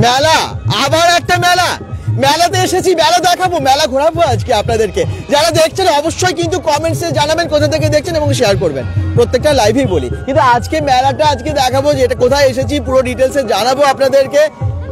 মেলা, আবার একটা মেলা, মেলাতে এসেছি, মেলা দেখাবো, মেলা ঘোরাবো আজকে আপনাদেরকে। যারা দেখছেন অবশ্যই কিন্তু কমেন্টসে জানাবেন কোথা থেকে দেখছেন এবং শেয়ার করবেন, প্রত্যেকটা লাইভেই বলি। কিন্তু আজকে মেলাটা আজকে দেখাবো, যে এটা কোথায় এসেছি পুরো ডিটেলসে জানাবো আপনাদেরকে,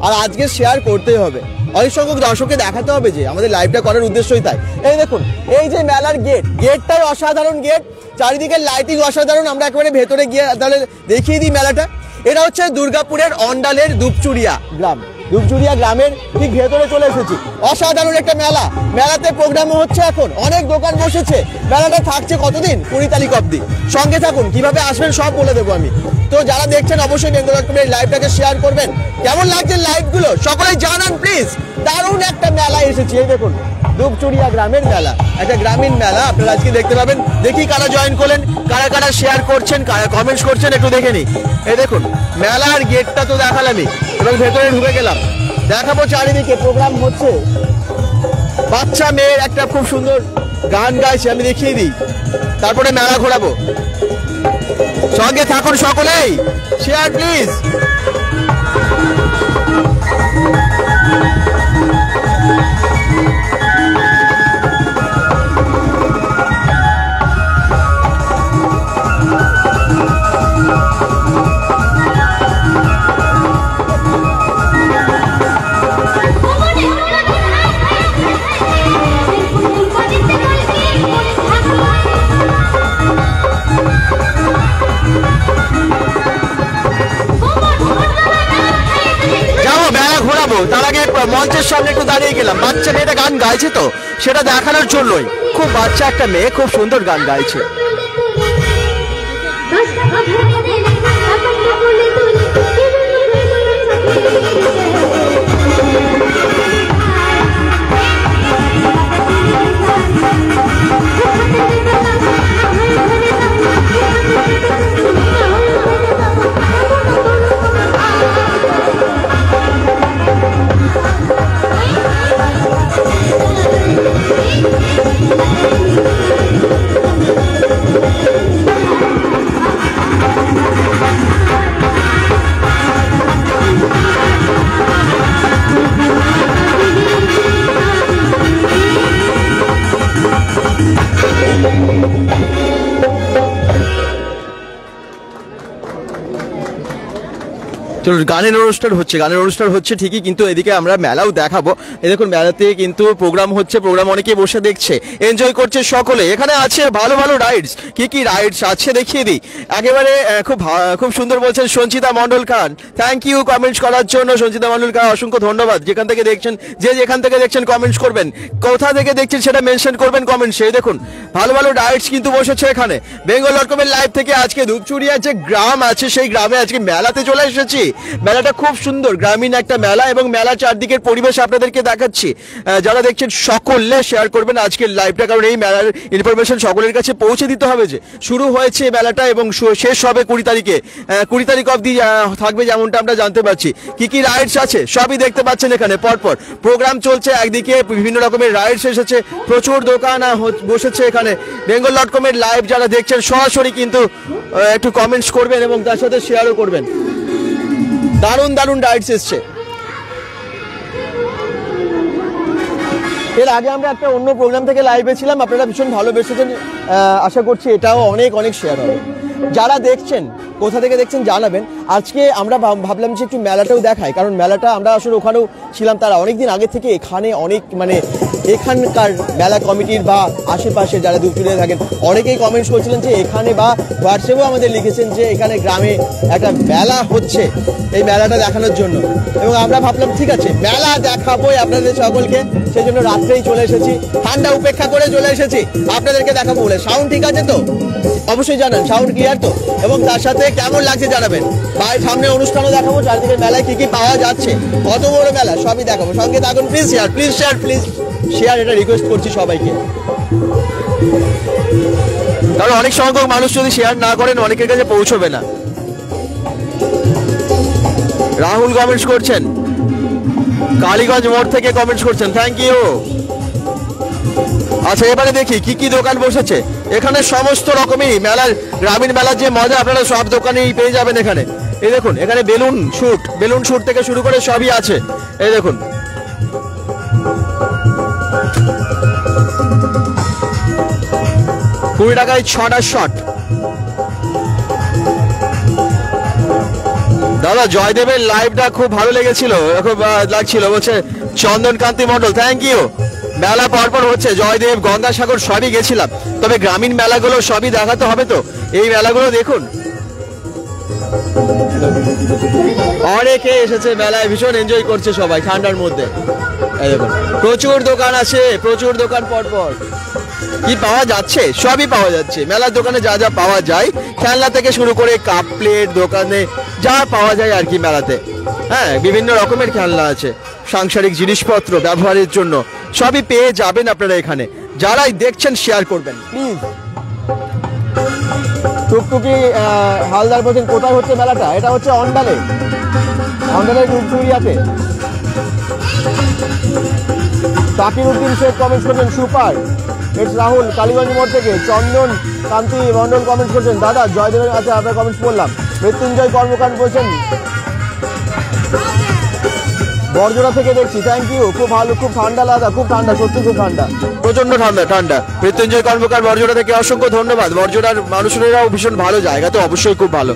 আর আজকে শেয়ার করতেই হবে। অনেক সংখ্যক দর্শককে দেখাতে হবে, যে আমাদের লাইভটা করার উদ্দেশ্যই তাই। এই দেখুন, এই যে মেলার গেট, গেটটাই অসাধারণ গেট, চারিদিকে লাইটিং অসাধারণ। আমরা একেবারে ভেতরে গিয়ে তাহলে দেখিয়ে দিই মেলাটা। এটা হচ্ছে দুর্গাপুরের অন্ডালের দুপচুরিয়া গ্রাম, দুপচুরিয়া গ্রামের ঠিক ভেতরে চলে এসেছি। অসাধারণ একটা মেলা, মেলাতে প্রোগ্রামও হচ্ছে, এখন অনেক দোকান বসেছে। মেলাটা থাকছে কতদিন? 20 তারিখ অবধি। সঙ্গে থাকুন, কিভাবে আসবেন সব বলে দেবো আমি। তো যারা দেখছেন অবশ্যই বেঙ্গল.com এর লাইভটাকে শেয়ার করবেন। কেমন লাগছে লাইভগুলো সকলেই জানান প্লিজ। দারুণ একটা মেলা এসেছি, এই দেখুন দুপচুরিয়া গ্রামের মেলা, একটা গ্রামীণ মেলা আপনারা আজকে দেখতে পাবেন। দেখি কারা জয়েন করলেন, কারা কারা শেয়ার করছেন, কারা কমেন্টস করছেন, একটু দেখে নিই। এই দেখুন মেলার গেটটা তো দেখালামই, এবং ভেতরে ঢুকে গেলাম, দেখাবো চারিদিকে প্রোগ্রাম হচ্ছে। বাচ্চা মেয়ের একটা খুব সুন্দর গান গাইছে, আমি দেখিয়ে দিই, তারপরে মেলা ঘোরাবো। সঙ্গে থাকুন সকলেই, শেয়ার প্লিজ। তার আগে মঞ্চের সামনে একটু দাঁড়িয়ে গেলাম, বাচ্চা মেয়েটা গান গাইছে, তো সেটা দেখানোর জন্যই। খুব বাচ্চা একটা মেয়ে, খুব সুন্দর গান গাইছে। গানের অনুষ্ঠান হচ্ছে ঠিকই, কিন্তু এদিকে আমরা মেলাও দেখাবো। এই দেখুন মেলাতে কিন্তু প্রোগ্রাম হচ্ছে, প্রোগ্রাম অনেকে বসে দেখছে, এনজয় করছে সকলে। এখানে আছে ভালো ভালো রাইডস, কি রাইডস আছে দেখিয়ে দিই। একেবারে খুব সুন্দর বলছেন সঞ্চিতা মন্ডল খান, থ্যাংক ইউ কমেন্টস করার জন্য। সঞ্চিতা মন্ডল খান অসংখ্য ধন্যবাদ। যেখান থেকে দেখছেন, যেখান থেকে দেখছেন কমেন্টস করবেন, কোথা থেকে দেখছেন সেটা মেনশন করবেন কমেন্টসে। দেখুন ভালো ভালো রাইডস কিন্তু বসেছে এখানে। বেঙ্গল.com এর লাইভ থেকে আজকে দুপচুরিয়ার যে গ্রাম আছে, সেই গ্রামে আজকে মেলাতে চলে এসেছি। মেলাটা খুব সুন্দর, গ্রামীণ একটা মেলা, এবং মেলা চারদিকের পরিবেশ আপনাদেরকে দেখাচ্ছি। যারা দেখছেন সকলে শেয়ার করবেন আজকের লাইভটা, কারণ এই মেলার ইনফরমেশন সকলের কাছে পৌঁছে দিতে হবে। যে শুরু হয়েছে মেলাটা এবং শেষ হবে 20 তারিখে, 20 তারিখ অবধি থাকবে, যেমনটা আমরা জানতে পারছি। কি রাইডস আছে সবই দেখতে পাচ্ছেন এখানে। পরপর প্রোগ্রাম চলছে, একদিকে বিভিন্ন রকমের রাইডস এসেছে, প্রচুর দোকান বসেছে এখানে। বেঙ্গল.com এর লাইভ যারা দেখছেন সরাসরি কিন্তু একটু কমেন্টস করবেন এবং তার সাথে শেয়ারও করবেন। দারুণ দারুণ রাইডস এসছে। এর আগে আমরা একটা অন্য প্রোগ্রাম থেকে লাইভে ছিলাম, আপনারা ভীষণ ভালোবেসেছেন, আশা করছি এটাও অনেক শেয়ার হবে। যারা দেখছেন কোথা থেকে দেখছেন জানাবেন। আজকে আমরা ভাবলাম যে একটু মেলাটাও দেখাই, কারণ মেলাটা আমরা আসলে ওখানেও ছিলাম, তারা অনেকদিন আগে থেকে এখানে অনেক এখানকার মেলা কমিটির বা আশেপাশে যারা দুপচুরিয়া থাকেন অনেকেই কমেন্টস করছিলেন যে এখানে, বা হোয়াটসঅ্যাপেও আমাদের লিখেছেন যে এখানে গ্রামে একটা মেলা হচ্ছে, এই মেলাটা দেখানোর জন্য। এবং আমরা ভাবলাম ঠিক আছে মেলা দেখাবোই আপনাদের সকলকে, সেই জন্য রাত্রেই চলে এসেছি, ঠান্ডা উপেক্ষা করে চলে এসেছি আপনাদেরকে দেখাবো বলে। সাউন্ড ঠিক আছে তো? অবশ্যই জানান সাউন্ড ক্লিয়ার তো, এবং তার সাথে কেমন লাগছে জানাবেন। ভাই সামনে অনুষ্ঠানও দেখাবো, চারদিকে মেলায় কি পাওয়া যাচ্ছে, কত বড় মেলা সবই দেখাবো। সঙ্গে থাকুন, প্লিজ শেয়ার, এটা রিকোয়েস্ট করছি সবাইকে, কারণ অনেক সংখ্যক মানুষ যদি শেয়ার না করেন অনেকের কাছে পৌঁছবে না। রাহুল কমেন্টস করছেন, কালীগঞ্জ মোড় থেকে কমেন্টস করছেন, থ্যাংক ইউ। আচ্ছা এবারে দেখি কি দোকান বসেছে এখানে। সমস্ত রকমই মেলার, গ্রামীণ মেলার যে মজা আপনারা সব দোকানেই পেয়ে যাবেন এখানে। এই দেখুন এখানে বেলুন শুট থেকে শুরু করে সবই আছে। এই দেখুন $20 6টা শট। দাদা জয়দেবের লাইভটা খুব ভালো লেগেছিল, খুব লাগছিল বলছে চন্দনকান্তি মন্ডল, থ্যাংক ইউ। মেলা পরপর হচ্ছে, জয়দেব গঙ্গাসাগর সবই গেছিলাম, তবে গ্রামীণ মেলাগুলো সবই দেখাতে হবে তো, এই মেলাগুলো দেখুন অনেকে এসেছে মেলায়, ভীষণ এনজয় করছে সবাই ঠান্ডার মধ্যে। এই দেখুন প্রচুর দোকান আছে, প্রচুর দোকান পরপর। কি পাওয়া যাচ্ছে? সবই পাওয়া যাচ্ছে মেলার দোকানে, যা যা পাওয়া যায়, খেলনা থেকে শুরু করে কাপ প্লেট দোকানে যা পাওয়া যায় আর কি মেলাতে। হ্যাঁ, বিভিন্ন রকমের খেলনা আছে, সাংসারিক জিনিসপত্র ব্যবহারের জন্য সবই পেয়ে যাবেন আপনারা এখানে। যারাই দেখছেন শেয়ার করবেন প্লিজ। টুকটুকি হালদার বলছেন কোথায় হচ্ছে মেলাটা? এটা হচ্ছে অন্ডালের টুকটুকিয়াতে। তাকির উদ্দিন শেখ কমেন্ট করছেন সুপার। ইটস রাহুল কালীগঞ্জ মোড় থেকে। চন্দন কান্তি মন্ডল কমেন্ট করছেন দাদা জয়দেবের, আচ্ছা আপনার কমেন্টস বললাম। মৃত্যুঞ্জয় কর্মকার বলছেন বরজোড়া থেকে দেখছি, থ্যাংক ইউ। খুব ভালো, খুব ঠান্ডা দাদা, খুব ঠান্ডা, সত্যি খুব ঠান্ডা, প্রচন্ড ঠান্ডা। মৃত্যুঞ্জয় কর্মকার বরজোড়া থেকে অসংখ্য ধন্যবাদ। বরজোড়ার মানুষেরাও ভীষণ ভালো, জায়গা তো অবশ্যই খুব ভালো।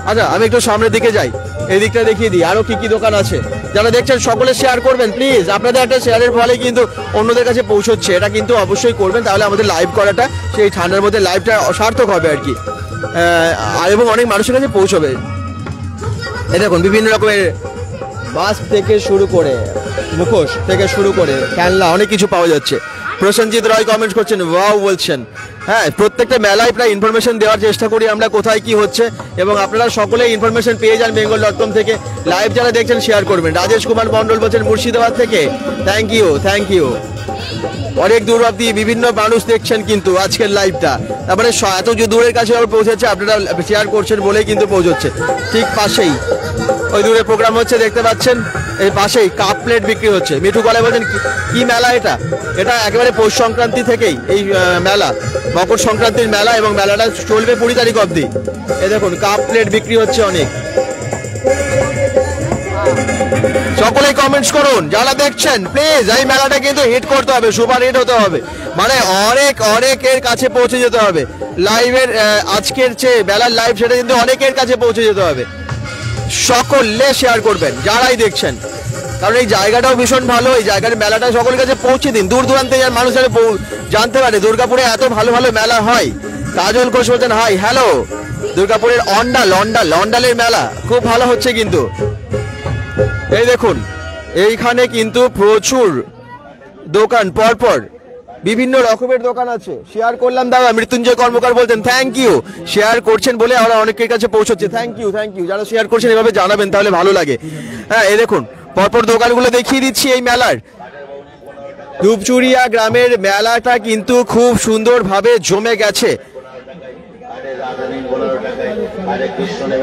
আচ্ছা আমি একটু সামনের দিকে যাই, এই দিকটা দেখিয়ে দিই আরো কি কি দোকান আছে। যারা দেখছেন সকলে শেয়ার করবেন প্লিজ, আপনাদের একটা শেয়ারের ফলে কিন্তু অন্যদের কাছে পৌঁছচ্ছে, এটা কিন্তু অবশ্যই করবেন, তাহলে আমাদের লাইভ করাটা সেই ঠান্ডার মধ্যে লাইভটা সার্থক হবে আর কি, এবং অনেক মানুষের কাছে পৌঁছবে। এই দেখুন বিভিন্ন রকমের মাস্ক থেকে শুরু করে মুখোশ থেকে শুরু করে খেলনা অনেক কিছু পাওয়া যাচ্ছে। প্রসেনজিৎ রয় কমেন্ট করছেন ওয়াও বলছেন। হ্যাঁ, প্রত্যেকটা মেলায় প্রায় ইনফরমেশন দেওয়ার চেষ্টা করি আমরা, কোথায় কি হচ্ছে, এবং আপনারা সকলেই ইনফরমেশন পেয়ে যান bengal.com থেকে। লাইভ যারা দেখছেন শেয়ার করবেন। রাজেশ কুমার মন্ডল বলছেন মুর্শিদাবাদ থেকে, থ্যাংক ইউ। অনেক দূর অব্দি বিভিন্ন মানুষ দেখছেন কিন্তু আজকের লাইভটা, তারপরে এত দূরের কাছে পৌঁছেছে, আপনারা শেয়ার করছেন বলেই কিন্তু পৌঁছচ্ছে। ঠিক পাশেই ওই দূরে প্রোগ্রাম হচ্ছে দেখতে পাচ্ছেন, এই পাশেই কাপ প্লেট বিক্রি হচ্ছে। মিঠু গলায় বলছেন কি মেলা এটা? এটা একেবারে পৌষ সংক্রান্তি থেকেই এই মেলা, মকর সংক্রান্তির মেলা, এবং মেলাটা চলবে 20 তারিখ অব্দি। এই দেখুন কাপ প্লেট বিক্রি হচ্ছে অনেক। সকলেই কমেন্টস করুন যারা দেখছেন প্লিজ, এই মেলাটা কিন্তু হিট করতে হবে, সুপার হিট হতে হবে, মানে অনেকের কাছে পৌঁছে যেতে হবে। লাইভের আজকের যে মেলার লাইভ, সেটা কিন্তু অনেকের কাছে পৌঁছে যেতে হবে। সকলে শেয়ার করবেন যারাই দেখছেন, কারণ এই জায়গাটাও ভীষণ ভালো, এই জায়গার মেলাটা সকলের কাছে পৌঁছে দিন, দূর দূরান্তে মানুষ জানতে পারে দুর্গাপুরে এত ভালো ভালো মেলা হয়। কাজল ঘোষ বলছেন হাই হ্যালো, দুর্গাপুরের অন্ডালের মেলা খুব ভালো হচ্ছে কিন্তু। এই দেখুন এইখানে কিন্তু প্রচুর দোকান, পরপর বিভিন্ন রকমের দোকান আছে। শেয়ার করলাম দাদা। মৃত্যুঞ্জয় কর্মকার বলছেন থ্যাংক ইউ, শেয়ার করছেন বলে আমরা অনেকের কাছে পৌঁছচ্ছে, থ্যাংক ইউ। যারা শেয়ার করছেন এভাবে জানাবেন, তাহলে ভালো লাগে। হ্যাঁ, এই দেখুন পরপর দোকানগুলো দেখিয়ে দিচ্ছি এই মেলার। ধূপচুরিয়া গ্রামের মেলাটা কিন্তু খুব সুন্দরভাবে জমে গেছে।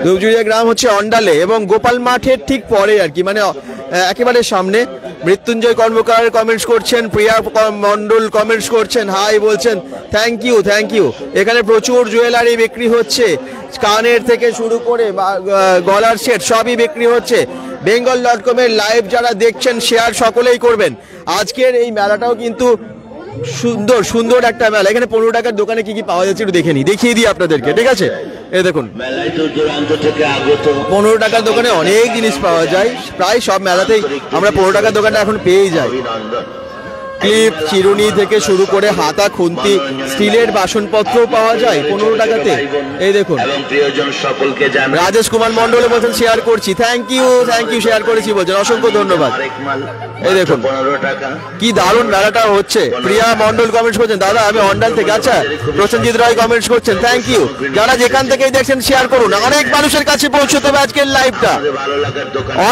ধূপচুরিয়া গ্রাম হচ্ছে অন্ডালে এবং গোপাল মাঠের ঠিক পরে আর কি, মানে একেবারে সামনে। মৃত্যুঞ্জয় কর্মকার কমেন্টস করছেন, প্রিয়া মন্ডল কমেন্টস করছেন হাই বলছেন, থ্যাংক ইউ। এখানে প্রচুর জুয়েলারি বিক্রি হচ্ছে, কানের থেকে শুরু করে গলার সেট সবই বিক্রি হচ্ছে। bengal.com এর লাইভ যারা দেখছেন শেয়ার সকলেই করবেন। আজকের এই মেলাটাও কিন্তু সুন্দর একটা মেলা। এখানে 15 টাকার দোকানে কি কি পাওয়া যাচ্ছে একটু দেখিয়ে দিই আপনাদেরকে, ঠিক আছে? এই দেখুন 15 টাকার দোকানে অনেক জিনিস পাওয়া যায়, প্রায় সব মেলাতেই আমরা 15 টাকার দোকানটা এখন পেয়েই যাই। ক্লিপ, চিরুনি থেকে শুরু করে হাতা, খুন্তি, স্টিলের বাসনপত্র পাওয়া যায় 15 টাকাতে। এই দেখুন রাজেশ কুমার মন্ডল বলছেন শেয়ার করছি, থ্যাংক ইউ শেয়ার করেছি বলছেন, অসংখ্য ধন্যবাদ। এই দেখুন কি দারুণ মেলাটা হচ্ছে। প্রিয়া মন্ডল কমেন্টস করছেন দাদা আমি অন্ডাল থেকে। আচ্ছা, প্রসেনজিৎ রায় কমেন্টস করছেন থ্যাংক ইউ। যারা যেখান থেকেই দেখছেন শেয়ার করুন, অনেক মানুষের কাছে পৌঁছতে হবে আজকের লাইভটা,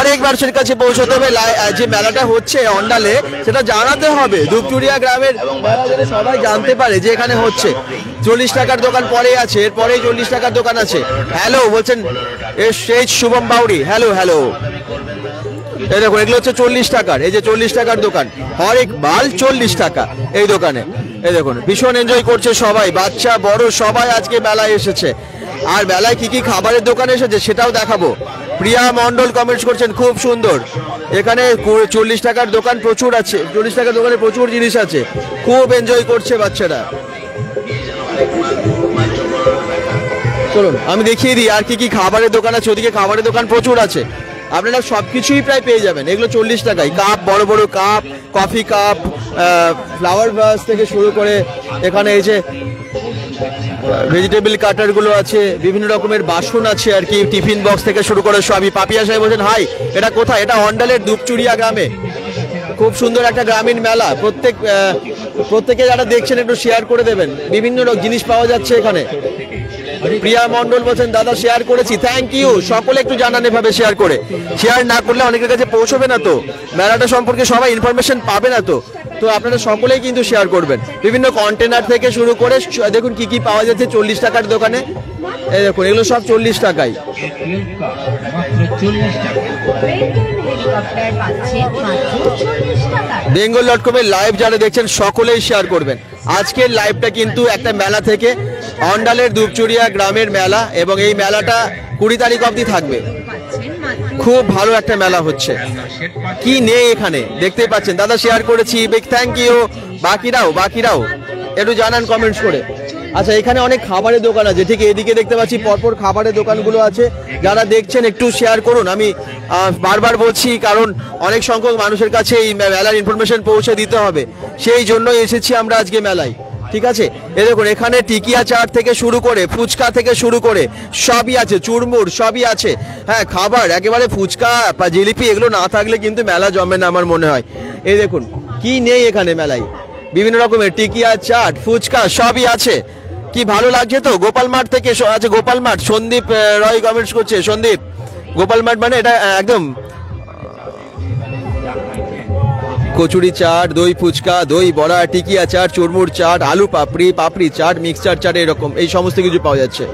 অনেক মানুষের কাছে পৌঁছতে হবে। যে মেলাটা হচ্ছে অন্ডালে সেটা জানাতে হবে, ধূপচুরিয়া গ্রামের সবাই জানতে পারে যে এখানে হচ্ছে। 40 টাকার দোকান পরে আছে, এরপরেই 40 টাকার দোকান আছে। হ্যালো বলছেন শুভম বাউরি, হ্যালো। এই দেখুন এগুলো হচ্ছে 40 টাকার, এই যে 40 টাকার দোকান, হরেক মাল 40 টাকা এই দোকানে। এই দেখুন ভীষণ এনজয় করছে সবাই, বাচ্চা বড় সবাই আজকে মেলায় এসেছে। আর মেলায় কি কি খাবারের দোকান এসেছে সেটাও দেখাবো। প্রিয়া মন্ডল কমেন্টস করছেন খুব সুন্দর। এখানে 40 টাকার দোকান প্রচুর আছে, 40 টাকার দোকানে প্রচুর জিনিস আছে, খুব এনজয় করছে বাচ্চারা। চলুন আমি দেখিয়ে দিই আর কি কি খাবারের দোকান আছে। ওদিকে খাবারের দোকান প্রচুর আছে, আপনারা সবকিছুই প্রায় পেয়ে যাবেন। এগুলো 40 টাকায় কাপ, বড় বড় cup, coffee cup, flower vase থেকে শুরু করে এখানে এই যে ভেজিটেবল কাটারগুলো আছে, বিভিন্ন রকমের বাসন আছে আর কি, টিফিন বক্স থেকে শুরু করে সবই। পাপিয়া সাহেব বলছেন হাই, এটা কোথায়? এটা অন্ডালের দুপচুরিয়া গ্রামে, খুব সুন্দর একটা গ্রামীণ মেলা। প্রত্যেকে যারা দেখছেন একটু শেয়ার করে দেবেন, বিভিন্ন জিনিস পাওয়া যাচ্ছে এখানে। প্রিয়া মন্ডল বলছেন দাদা শেয়ার করেছি, থ্যাংক ইউ। সকলে একটু জানান এভাবে শেয়ার করে, শেয়ার না করলে অনেকের কাছে পৌঁছবে না, তো মেলাটা সম্পর্কে সবাই ইনফরমেশন পাবে না। তো আপনারা সকলেই কিন্তু শেয়ার করবেন। বিভিন্ন কন্টেনার থেকে শুরু করে দেখুন কি কি পাওয়া যাচ্ছে 40 টাকার দোকানে। এই দেখুন এগুলো সব 40 টাকায়। bengal.com-এর লাইভ যারা দেখছেন সকলেই শেয়ার করবেন। আজকের লাইভটা কিন্তু একটা মেলা থেকে, অন্ডালের দুপচুরিয়া গ্রামের মেলা, এবং এই মেলাটা 20 তারিখ অবধি থাকবে। খুব ভালো একটা মেলা হচ্ছে। কি নেই এখানে দেখতেই পাচ্ছেন, দাদা শেয়ার করেছি, বিগ থ্যাংক ইউ। বাকিরাও একটু জানান কমেন্টস করে। আচ্ছা এখানে অনেক খাবারের দোকান আছে, ঠিক এদিকে দেখতে পাচ্ছি পরপর খাবারের দোকানগুলো আছে। যারা দেখছেন একটু শেয়ার করুন, আমি বারবার বলছি, কারণ অনেক সংখ্যক মানুষের কাছে এই মেলার ইনফরমেশন পৌঁছে দিতে হবে, সেই জন্যই এসেছি আমরা আজকে মেলায়। ঠিক আছে, এই দেখুন এখানে টিকিয়া চাট থেকে শুরু করে, ফুচকা থেকে শুরু করে সবই আছে, চুরমুর সবই আছে। হ্যাঁ খাবার একেবারে ফুচকা বা জিলিপি এগুলো না থাকলে কিন্তু মেলা জমে না আমার মনে হয়। এই দেখুন কি নেই এখানে মেলায়, বিভিন্ন রকমের টিকিয়া চাট, ফুচকা সবই আছে। কি ভালো লাগছে তো। গোপাল মাঠ থেকে আছে, গোপাল মাঠ। সন্দীপ রয় কমেন্টস করছে, সন্দীপ গোপাল মাঠ মানে এটা একদম কচুরি চাট, দই ফুচকা, দই বড়া, টিকিয়া চাট, চুরমুর চাট, আলু পাপড়ি চাট, মিক্সচার চাট, এরকম এই সমস্ত কিছু পাওয়া যাচ্ছে।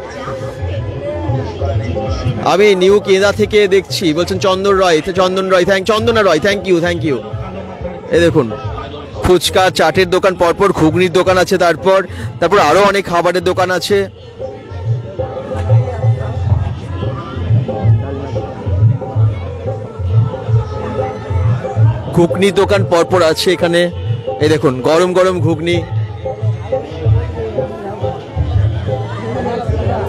আমি নিউ কেদা থেকে দেখছি, বলছেন চন্দনা রয়, থ্যাংক ইউ। এই দেখুন ফুচকা চাটের দোকান, পরপর ঘুগনির দোকান আছে, তারপর আরো অনেক খাবারের দোকান আছে। ঘুগনির দোকান পরপর আছে এখানে। এই দেখুন গরম গরম ঘুগনি।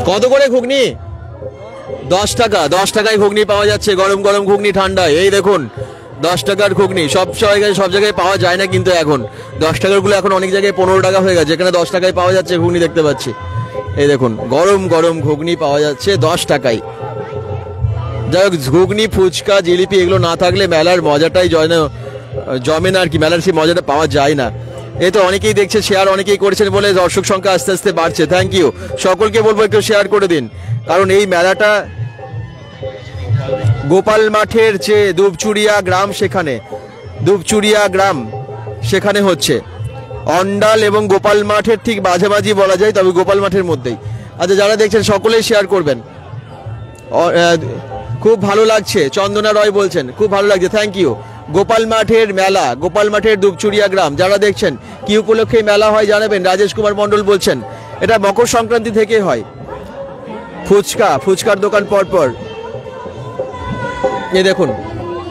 কত করে ঘুগনি? 10 টাকা। 10 টাকায় ঘুগনি পাওয়া যাচ্ছে, গরম গরম ঘুগনি ঠান্ডায়। এই দেখুন 10 টাকার ঘুগনি সব জায়গায় পাওয়া যায় না, কিন্তু এখন 10 টাকার গুলো এখন অনেক জায়গায় 15 টাকা হয়ে গেছে। এখানে 10 টাকায় পাওয়া যাচ্ছে ঘুগনি, দেখতে পাচ্ছি। এই দেখুন গরম গরম ঘুগনি পাওয়া যাচ্ছে 10 টাকায়। যাই হোক ঘুগনি, ফুচকা, জিলিপি এগুলো না থাকলে মেলার মজাটাই জমে না আর কি, মেলার সেই মজাটা পাওয়া যায় না। এই তো অনেকেই দেখছে, শেয়ার অনেকেই করেছেন বলে দর্শক সংখ্যা আস্তে আস্তে বাড়ছে। থ্যাংক ইউ, সকলকে বলবো একটু শেয়ার করে দিন, কারণ এই মেলাটা গোপাল মাঠের যে দুপচুরিয়া গ্রাম সেখানে হচ্ছে। অন্ডাল এবং গোপাল মাঠের ঠিক মাঝামাঝি বলা যায়, তবে গোপাল মাঠের মধ্যেই। আচ্ছা যারা দেখছেন সকলেই শেয়ার করবেন। খুব ভালো লাগছে, চন্দনা রয় বলছেন খুব ভালো লাগছে, থ্যাংক ইউ। গোপাল মাঠের মেলা, গোপাল মাঠের দুপচুরিয়া গ্রাম যারা দেখছেন, কি উপলক্ষে মেলা হয় জানাবেন। রাজেশ কুমার মন্ডল বলছেন এটা মকর সংক্রান্তি থেকে হয়। ফুচকার দোকান পরপর। এই দেখুন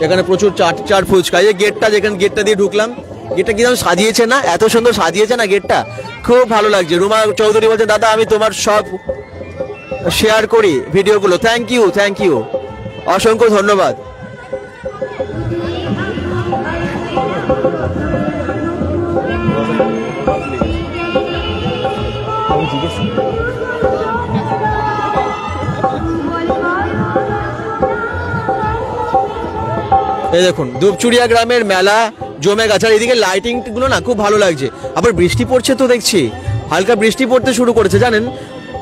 এখানে প্রচুর চাট ফুচকা। এই গেটটা দিয়ে ঢুকলাম, গেটটা কিরকম সাজিয়েছে না, এত সুন্দর সাজিয়েছে না গেটটা, খুব ভালো লাগছে। রুমা চৌধুরী বলছেন দাদা আমি তোমার সব শেয়ার করি ভিডিওগুলো, থ্যাংক ইউ, অসংখ্য ধন্যবাদ। এই দেখুন দুপচুরিয়া গ্রামের মেলা জমে গেছে। আর এদিকে লাইটিং গুলো না খুব ভালো লাগছে। আবার বৃষ্টি পড়ছে তো দেখছি, হালকা বৃষ্টি পড়তে শুরু করেছে জানেন।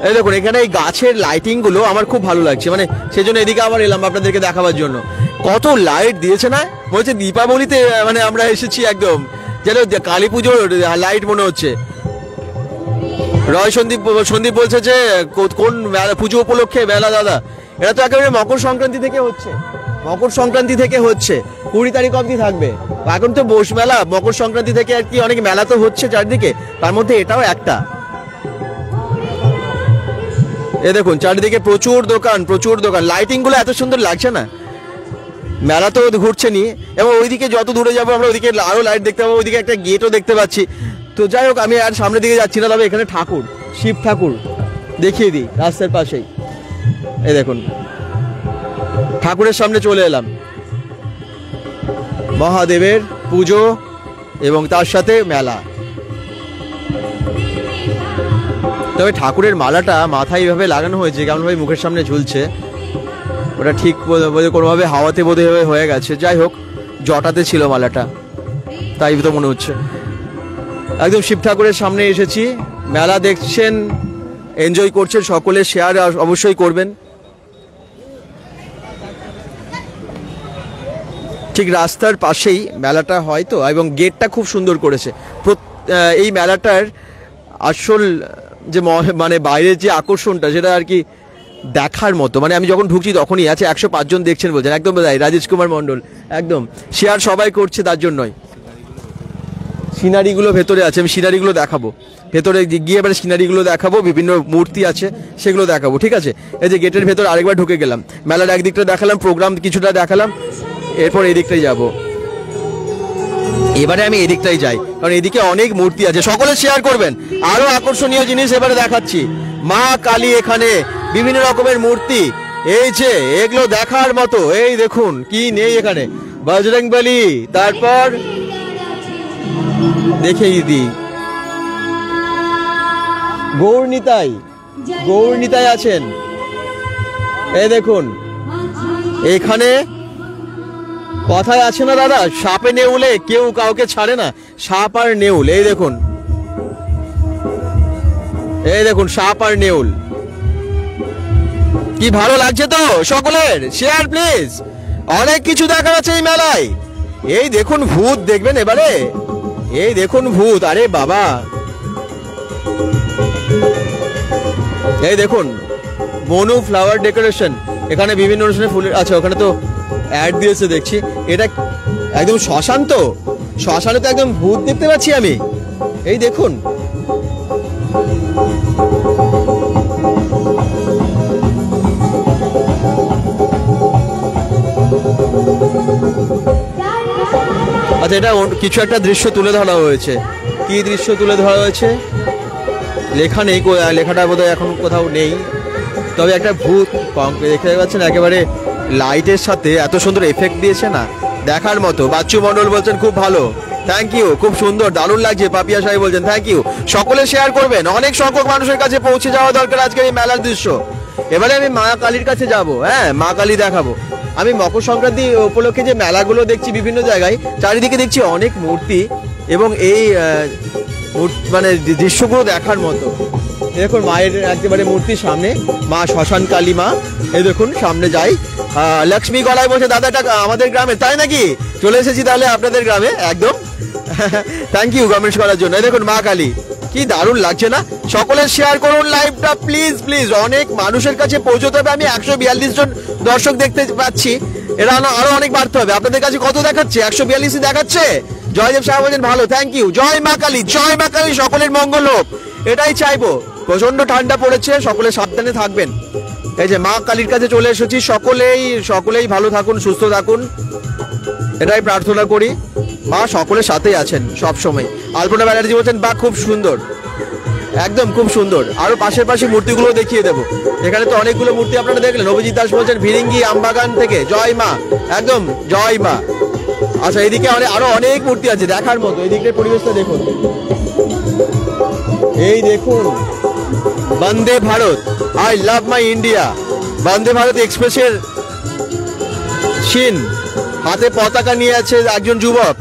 এই দেখুন এখানে এই গাছের লাইটিং গুলো আমার খুব ভালো লাগছে, মানে সেই জন্য এদিকে আবার এলাম আপনাদেরকে দেখাবার জন্য। কত লাইট দিয়েছে না, বলছে দীপাবলিতে মানে আমরা এসেছি একদম, যেন কালী পুজোর লাইট মনে হচ্ছে। সন্দীপ বলছে যে কোন পুজো উপলক্ষে মেলা দাদা? এটা তো একেবারে মকর সংক্রান্তি থেকে হচ্ছে, 20 তারিখ অবধি থাকবে। এখন তো পৌষ মেলা, মকর সংক্রান্তি থেকে আর কি অনেক মেলা তো হচ্ছে চারদিকে, তার মধ্যে এটাও একটা। এই দেখুন চারিদিকে প্রচুর দোকান, লাইটিং গুলো এত সুন্দর লাগছে না। মেলা তো ঘুরছে নি, এবং ওইদিকে যত দূরে যাবো আমরা ওইদিকে আরো লাইট দেখতে পাবো, ওইদিকে একটা গেটও দেখতে পাচ্ছি। তো যাই হোক, আমি আর সামনের দিকে যাচ্ছি না, তবে এখানে ঠাকুর, শিব ঠাকুর দেখিয়ে দিই রাস্তার পাশেই। এই দেখুন ঠাকুরের সামনে চলে এলাম, মহাদেবের পুজো এবং তার সাথে মেলা। তবে ঠাকুরের মালাটা মাথায় এইভাবে লাগানো হয়েছে, কেমনভাবে মুখের সামনে ঝুলছে, ওটা ঠিক কোনোভাবে হাওয়াতে বোধহয় হয়ে গেছে। যাই হোক, জটাতে ছিল মালাটা, তাই তো মনে হচ্ছে। একদম শিব ঠাকুরের সামনে এসেছি, মেলা দেখছেন, এনজয় করছেন সকলে, শেয়ার অবশ্যই করবেন। ঠিক রাস্তার পাশেই মেলাটা হয় তো, এবং গেটটা খুব সুন্দর করেছে। এই মেলাটার আসল যে মানে বাইরের যে আকর্ষণটা, সেটা আর কি দেখার মতো। মানে আমি যখন ঢুকছি তখনই আছে 105 জন দেখছেন বলছেন, একদম তাই। রাজেশ কুমার মণ্ডল একদম শেয়ার সবাই করছে, তার জন্যই। সিনারিগুলো ভেতরে আছে, আমি সিনারিগুলো দেখাবো, ভেতরে গিয়ে এবারে সিনারিগুলো দেখাবো, বিভিন্ন মূর্তি আছে সেগুলো দেখাবো, ঠিক আছে। এই যে গেটের ভেতর আরেকবার ঢুকে গেলাম, মেলার একদিকটা দেখালাম, প্রোগ্রাম কিছুটা দেখালাম, এরপর এদিকটাই যাব। এবারে আমি এদিকটাই যাই, কারণ এদিকে অনেক মূর্তি আছে, সকলে শেয়ার করবেন। আরো আকর্ষণীয় জিনিস এবারে দেখাচ্ছি, মা কালী, এখানে বিভিন্ন রকমের মূর্তি, এই যে এগুলো দেখার মতো। এই দেখুন কি নেই এখানে, বজরংবলী, তারপর দেখেই দিই গৌরনিতাই আছেন। এই দেখুন এখানে কথায় আছে না দাদা, সাপে নেউলে কেউ কাউকে ছাড়ে না, সাপ আর নেউল। এই দেখুন সাপ আর নেউল, কি ভালো লাগছে তো সকলের, শেয়ার প্লিজ। অনেক কিছু দেখা যাচ্ছে এই মেলায়। এই দেখুন ভূত দেখবেন এবারে, এই দেখুন ভূত, আরে বাবা। এই দেখুন মনু ফ্লাওয়ার ডেকোরেশন, এখানে বিভিন্ন অনুষ্ঠানে ফুলের, আচ্ছা ওখানে তো অ্যাড দিয়েছে দেখছি। এটা একদম শ্মশান, তো শ্মশানে তো একদম ভূত দেখতে পাচ্ছি আমি। এই দেখুন আচ্ছা, এটা কিছু একটা দৃশ্য তুলে ধরা হয়েছে। কি দৃশ্য তুলে ধরা হয়েছে লেখা নেই, লেখাটা বোধহয় এখন কোথাও নেই। তবে একটা ভূত দেখতে পাচ্ছেন, একেবারে লাইটের সাথে এত সুন্দর এফেক্ট দিয়েছে না, দেখার মতো। বাচ্চু মণ্ডল বলছেন খুব ভালো, থ্যাংক ইউ, খুব সুন্দর, দারুণ লাগছে। পাপিয়া সাহেব বলছেন থ্যাংক ইউ। সকলে শেয়ার করবেন, অনেক সংখ্যক মানুষের কাছে পৌঁছে যাওয়া দরকার আজকের এই মেলার দৃশ্য। এবারে আমি মা কালীর কাছে যাব, হ্যাঁ মা কালী দেখাবো। আমি মকর সংক্রান্তি উপলক্ষে যে মেলাগুলো দেখছি বিভিন্ন জায়গায়, চারিদিকে দেখছি অনেক মূর্তি, এবং এই মানে দৃশ্যগুলো দেখার মতো। দেখুন মায়ের একেবারে মূর্তির সামনে, মা শ্মশান কালী মা। এই দেখুন সামনে যাই, লক্ষ্মী গলায় বসে, দাদা এটা আমাদের গ্রামে, তাই নাকি? চলে এসেছি তাহলে আপনাদের গ্রামে, একদম। থ্যাংক ইউ কমেন্টস করার জন্য। এই দেখুন মা কালী, কি দারুণ লাগছে না? সকলে শেয়ার করুন লাইভটা প্লিজ প্লিজ, অনেক মানুষের কাছে পৌঁছতে হবে। আমি 142 জন দর্শক দেখতে পাচ্ছি, এরা আরো অনেক বাড়তে হবে। আপনাদের কাছে কত দেখাচ্ছে? 142 দেখাচ্ছে। জয়দেব সাহেব বলছেন ভালো, থ্যাংক ইউ। জয় মা কালী, জয় মা কালী, সকলের মঙ্গল হোক, এটাই চাইবো। প্রচন্ড ঠান্ডা পড়েছে, সকলে সাবধানে থাকবেন। এই যে মা কালীর কাছে চলে এসেছি, সকলেই ভালো থাকুন, সুস্থ থাকুন, এটাই প্রার্থনা করি। মা সকলের সাথেই আছেন সব সময়। আলপনা ব্যানার্জি বলছেন বাহ খুব সুন্দর, একদম খুব সুন্দর। আরো পাশে মূর্তিগুলো দেখিয়ে দেবো। এখানে তো অনেকগুলো মূর্তি আপনারা দেখলেন। অভিজিৎ দাস বলছেন ভিরিঙ্গি আমবাগান থেকে, জয় মা, একদম জয় মা। আচ্ছা এদিকে আরো অনেক মূর্তি আছে দেখার মতো। এই দিকটার পরিবেশটা দেখুন, এই দেখুন Vande Bharat, I love my India, Vande Bharat এক্সপ্রেসের সিন, হাতে পতাকা নিয়ে আছে একজন যুবক,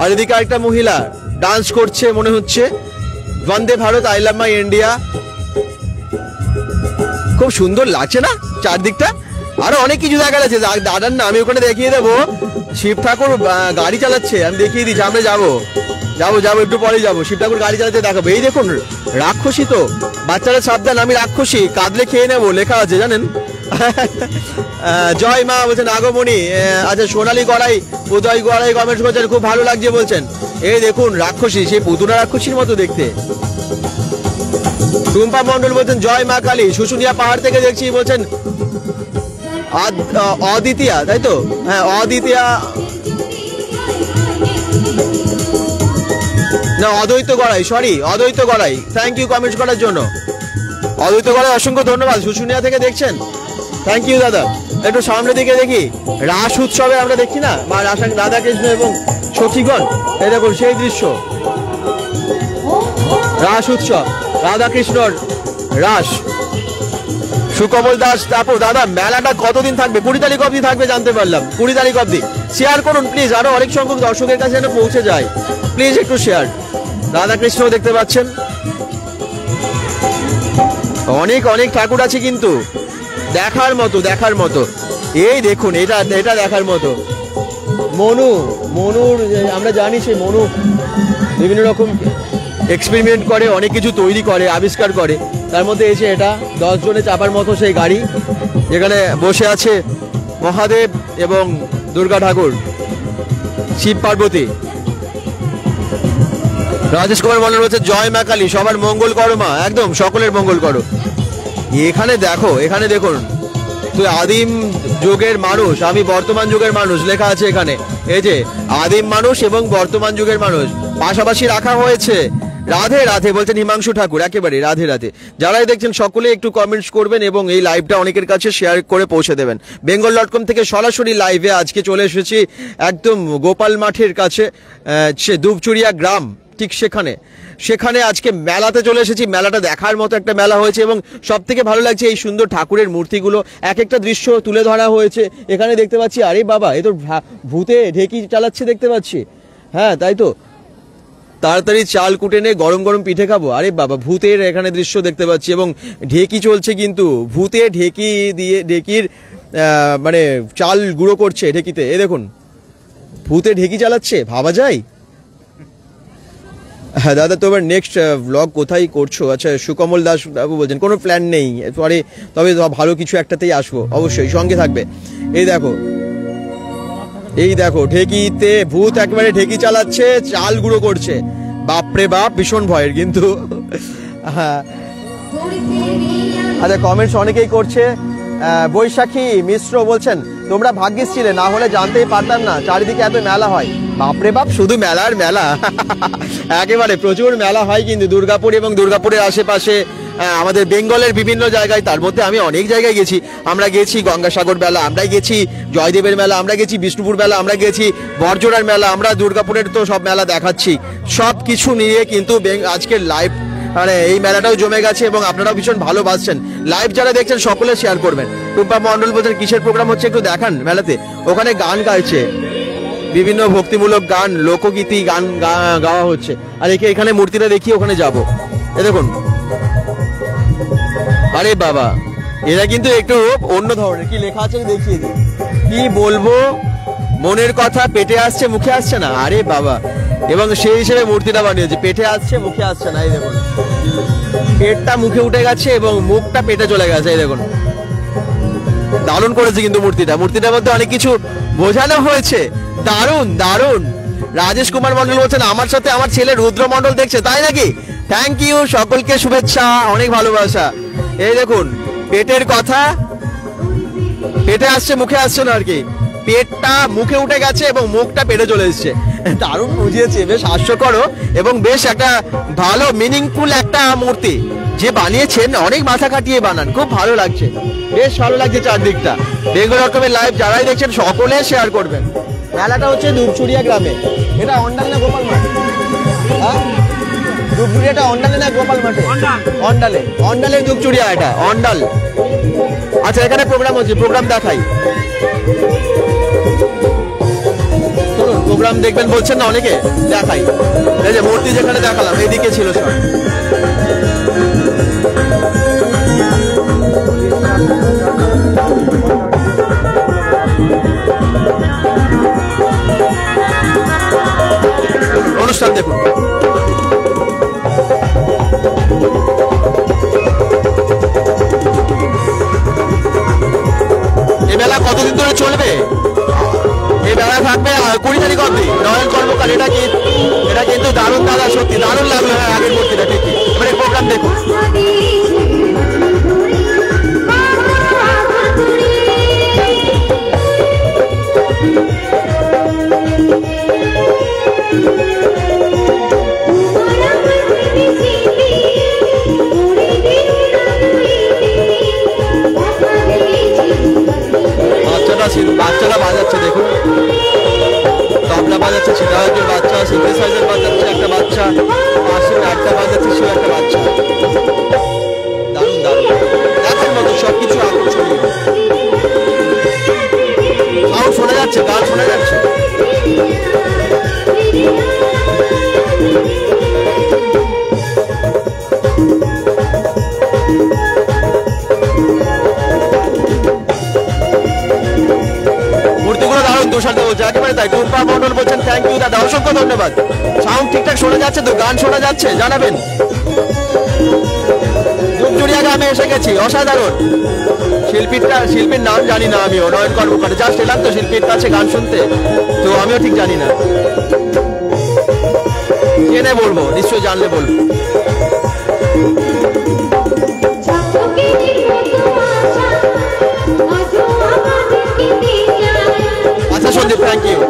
আর এদিকে আরেকটা মহিলা ডান্স করছে মনে হচ্ছে। Vande Bharat, I love my India, খুব সুন্দর লাগছে না চারদিকটা? আরো অনেক কিছু দেখা যাচ্ছে, দাদার না আমি ওখানে দেখিয়ে দেবো। শিব ঠাকুর গাড়ি চালাচ্ছে, আমি দেখিয়ে দিচ্ছি। আমরা যাবো একটু পরে যাবো। শিব ঠাকুর গাড়ি চালাতে দেখাবো। এই দেখুন রাক্ষসী, তো বাচ্চারা সাবধান, আমি রাক্ষসী, কাঁদলে খেয়ে নেবো লেখা আছে জানেন। জয় মা বলছেন আগমনী। আচ্ছা সোনালী গড়াই, উদয় গড়াই কমেন্ট করছেন খুব ভালো লাগছে বলছেন। এই দেখুন রাক্ষসী, সেই পুতুলা রাক্ষসীর মতো দেখতে, টুম্পা মন্ডল বলছেন জয় মা কালী, শুশুনিয়া পাহাড় থেকে দেখছি বলছেন অদ্বিতীয়া, তাই তো? হ্যাঁ অদ্বিতীয়া, না অদ্বৈত গড়াই, সরি অদ্বৈত গড়াই, থ্যাংক ইউ কমেন্ট করার জন্য। অদ্বৈত গড়াই অসংখ্য ধন্যবাদ, শুশুনিয়া থেকে দেখছেন, থ্যাংক ইউ দাদা। একটু সামনে দিকে দেখি, রাস উৎসবে আমরা দেখি না মা রাধা কৃষ্ণ এবং সখীগণ, এই দেখুন সেই দৃশ্য, রাস উৎসব, রাধা কৃষ্ণর রাস। সুকমল দাস তাপু, দাদা মেলাটা কতদিন থাকবে? 20 তারিখ অবধি থাকবে জানতে পারলাম, 20 তারিখ অবধি। শেয়ার করুন প্লিজ, আরো অনেক সংখ্যক দর্শকের কাছে যেন পৌঁছে যায়, প্লিজ একটু শেয়ার। রাধা কৃষ্ণ দেখতে পাচ্ছেন, অনেক অনেক ঠাকুর আছে কিন্তু দেখার মতো, দেখার মতো। এই দেখুন এটা দেখার মতো। মনুর আমরা জানি সেই মনু বিভিন্ন রকম এক্সপেরিমেন্ট করে, অনেক কিছু তৈরি করে, আবিষ্কার করে। তার মধ্যে এসে এটা 10 জনে চাপার মতো সেই গাড়ি, যেখানে বসে আছে মহাদেব এবং দুর্গা ঠাকুর, শিব পার্বতী। রাজেশ কুমার মন্ডল বলছে জয় মা কালী, সবার মঙ্গল করো মা, একদম সকলের মঙ্গল করো। এখানে দেখো, এখানে দেখুন, তুই আদিম যুগের মানুষ, আমি বর্তমান যুগের মানুষ লেখা আছে এখানে। এই যে আদিম মানুষ এবং বর্তমান যুগের মানুষ পাশাপাশি রাখা হয়েছে। রাধে রাধে বলছেন হিমাংশু ঠাকুর, একেবারে রাধে রাধে। যারাই দেখছেন সকলে একটু কমেন্টস করবেন এবং এই লাইভটা অনেকের কাছে শেয়ার করে পৌঁছে দেবেন। bengal.com থেকে সরাসরি লাইভে আজকে চলে এসেছি একদম গোপাল মাঠের কাছে, সে দুবচুরিয়া গ্রাম, ঠিক সেখানে আজকে মেলাতে চলে এসেছি। মেলাটা দেখার মতো একটা মেলা হয়েছে এবং সব থেকে ভালো লাগছে এই সুন্দর ঠাকুরের মূর্তিগুলো, এক একটা দৃশ্য তুলে ধরা হয়েছে। এখানে দেখতে পাচ্ছি, আরে বাবা এ তো ভূতে ঢেকি চালাচ্ছে দেখতে পাচ্ছি। হ্যাঁ তাই তো, তাড়াতাড়ি চাল কুটে নে, গরম গরম পিঠে খাবো। আরে বাবা ভূতের এখানে দৃশ্য দেখতে পাচ্ছি এবং ঢেকি চলছে, কিন্তু ভূতে ঢেকি দিয়ে ঢেকির মানে চাল গুঁড়ো করছে ঢেকিতে। এ দেখুন ভূতে ঢেকি চালাচ্ছে, ভাবা যায়? হ্যাঁ দাদা, তোমার নেক্সট ব্লগ কোথায় করছো? আচ্ছা সুকমল দাস বাবু বলছেন কোনো প্ল্যান নেই পরে, তবে ভালো কিছু একটাতেই আসবো, অবশ্যই সঙ্গে থাকবে। এই দেখো ঢেকিতে ভূত একেবারে ঢেকি চালাচ্ছে, চাল গুঁড়ো করছে। বাপরে বাপ, ভীষণ ভয়ের কিন্তু। আচ্ছা কমেন্টস অনেকেই করছে। বৈশাখী মিশ্র বলছেন তোমরা ভাগ্যিস ছিলে, না হলে জানতেই পারতাম না চারিদিকে এত মেলা হয়। বাপরে বাপ, শুধু মেলার মেলা, একেবারে প্রচুর মেলা হয় কিন্তু দুর্গাপুর এবং দুর্গাপুরের আশেপাশে, আমাদের বেঙ্গলের বিভিন্ন জায়গায়। তার মধ্যে আমি অনেক জায়গায় গেছি, আমরা গেছি গঙ্গাসাগর মেলা, আমরা গেছি জয়দেবের মেলা, আমরা গেছি বিষ্ণুপুর মেলা, আমরা গেছি বরজোড়ার মেলা, আমরা দুর্গাপুরের তো সব মেলা দেখাচ্ছি। সব কিছু নিয়ে কিন্তু আজকের লাইভ, মানে এই মেলাটাও জমে গেছে এবং আপনারাও ভীষণ ভালোবাসছেন। লাইভ যারা দেখছেন সকলে শেয়ার করবেন। টুম্পা মন্ডল বলছেন কিসের প্রোগ্রাম হচ্ছে একটু দেখান মেলাতে? ওখানে গান গাইছে, বিভিন্ন ভক্তিমূলক গান, লোকগীতি গান গাওয়া হচ্ছে। আর এখানে মূর্তিটা দেখি, ওখানে যাব। এ দেখুন, আরে বাবা এরা কিন্তু একটু অন্য ধরনের। কি লেখা আছে দেখিয়ে দিই, কি বলবো, মনের কথা পেটে আসছে মুখে আসছে না। আরে বাবা, এবং সেই হিসেবে মূর্তিটা বানিয়েছে, পেটে আসছে মুখে আসছে না। এই দেখুন পেটটা মুখে উঠে গেছে এবং মুখটা পেটে চলে গেছে। এই দেখুন দারুণ করেছে কিন্তু মূর্তিটার মধ্যে অনেক কিছু বোঝানো হয়েছে, দারুণ দারুণ। রাজেশ কুমার মন্ডল বলছেন আমার সাথে আমার ছেলে রুদ্র মন্ডল দেখছে, তাই নাকি? থ্যাংক ইউ, সকলকে শুভেচ্ছা, অনেক ভালোবাসা। এই দেখুন পেটের কথা পেটে আসছে মুখে আসছে না আর কি, পেটটা মুখে উঠে গেছে এবং মুখটা পেটে চলে এসছে। দারুণ বুঝিয়েছে, বেশ হাস্যকর এবং বেশ একটা ভালো মিনিংফুল একটা মূর্তি যে বানিয়েছেন, অনেক মাথা খাটিয়ে বানান, খুব ভালো লাগছে, বেশ ভালো লাগছে চারদিকটা। bengal.com লাইভ যারাই দেখছেন সকলে শেয়ার করবেন। মেলাটা হচ্ছে দুবচুরিয়া গ্রামে, এটা অন্ডাল না গোপাল মাঠ? হ্যাঁ দুবচুরিয়াটা অন্ডালে না গোপাল মাঠে? অন্ডালের দুবচুরিয়া, এটা অন্ডাল। আচ্ছা এখানে প্রোগ্রাম হচ্ছে, প্রোগ্রাম দেখাই, চলুন প্রোগ্রাম দেখবেন বলছেন না অনেকে, দেখাই। এই যে মূর্তি যেখানে দেখালাম এইদিকে ছিল সব। অনুষ্ঠান দেখুন। এই মেলা কতদিন ধরে চলবে? এই মেলা থাকবে 20 তারিখ অব্দি। রয়্যাল কর্মকার, এটা কি এটা কিন্তু দারুণ দাদা, সত্যি দারুণ লাগলো। হ্যাঁ আগের মূর্তিটা ঠিকই, এবারে প্রোগ্রাম দেখুন। বাচ্চারা বাজাচ্ছে দেখুন, তবলা বাজাচ্ছে, সিতারাজের বাচ্চা, সিনথেসাইজার বাজাচ্ছে একটা বাচ্চা, পাশে একটা বাজাচ্ছে সেও একটা বাচ্চা। দারুণ দারুণ দেখার মতো সবকিছু আকর্ষণীয়। সাউন্ড শোনা যাচ্ছে, গান শোনা যাচ্ছে। মূর্তিগুলো দারুণ, তুষার দেব একেবারে তাই। টুম্পা মন্ডল বলছেন থ্যাংক ইউ দাদা, অসংখ্য ধন্যবাদ। সাউন্ড ঠিকঠাক শোনা যাচ্ছে তো, গান শোনা যাচ্ছে জানাবেন। ধূপচুড়িয়া গ্রামে এসে গেছি, অসাধারণ। শিল্পীর নাম জানি না আমিও, নয়ন কর্মকার, জাস্ট এলাম তো শিল্পীর কাছে গান শুনতে, তো আমিও ঠিক জানি না, জেনে বলবো, নিশ্চয়ই জানলে বলবো। আচ্ছা Sandeep, thank you.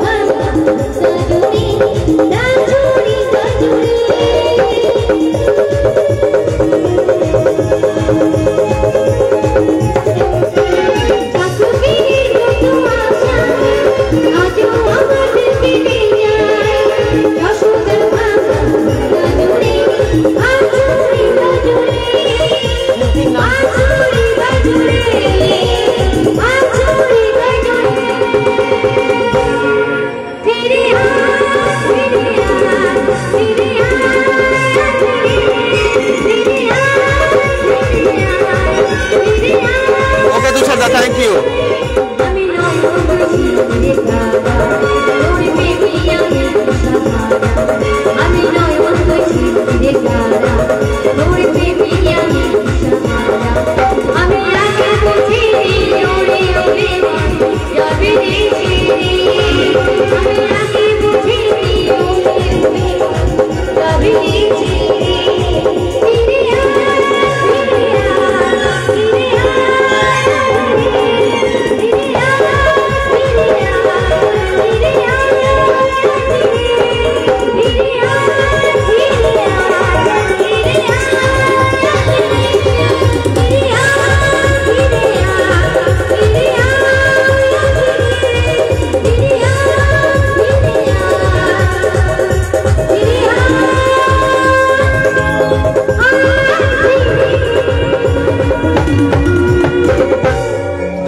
Thank you.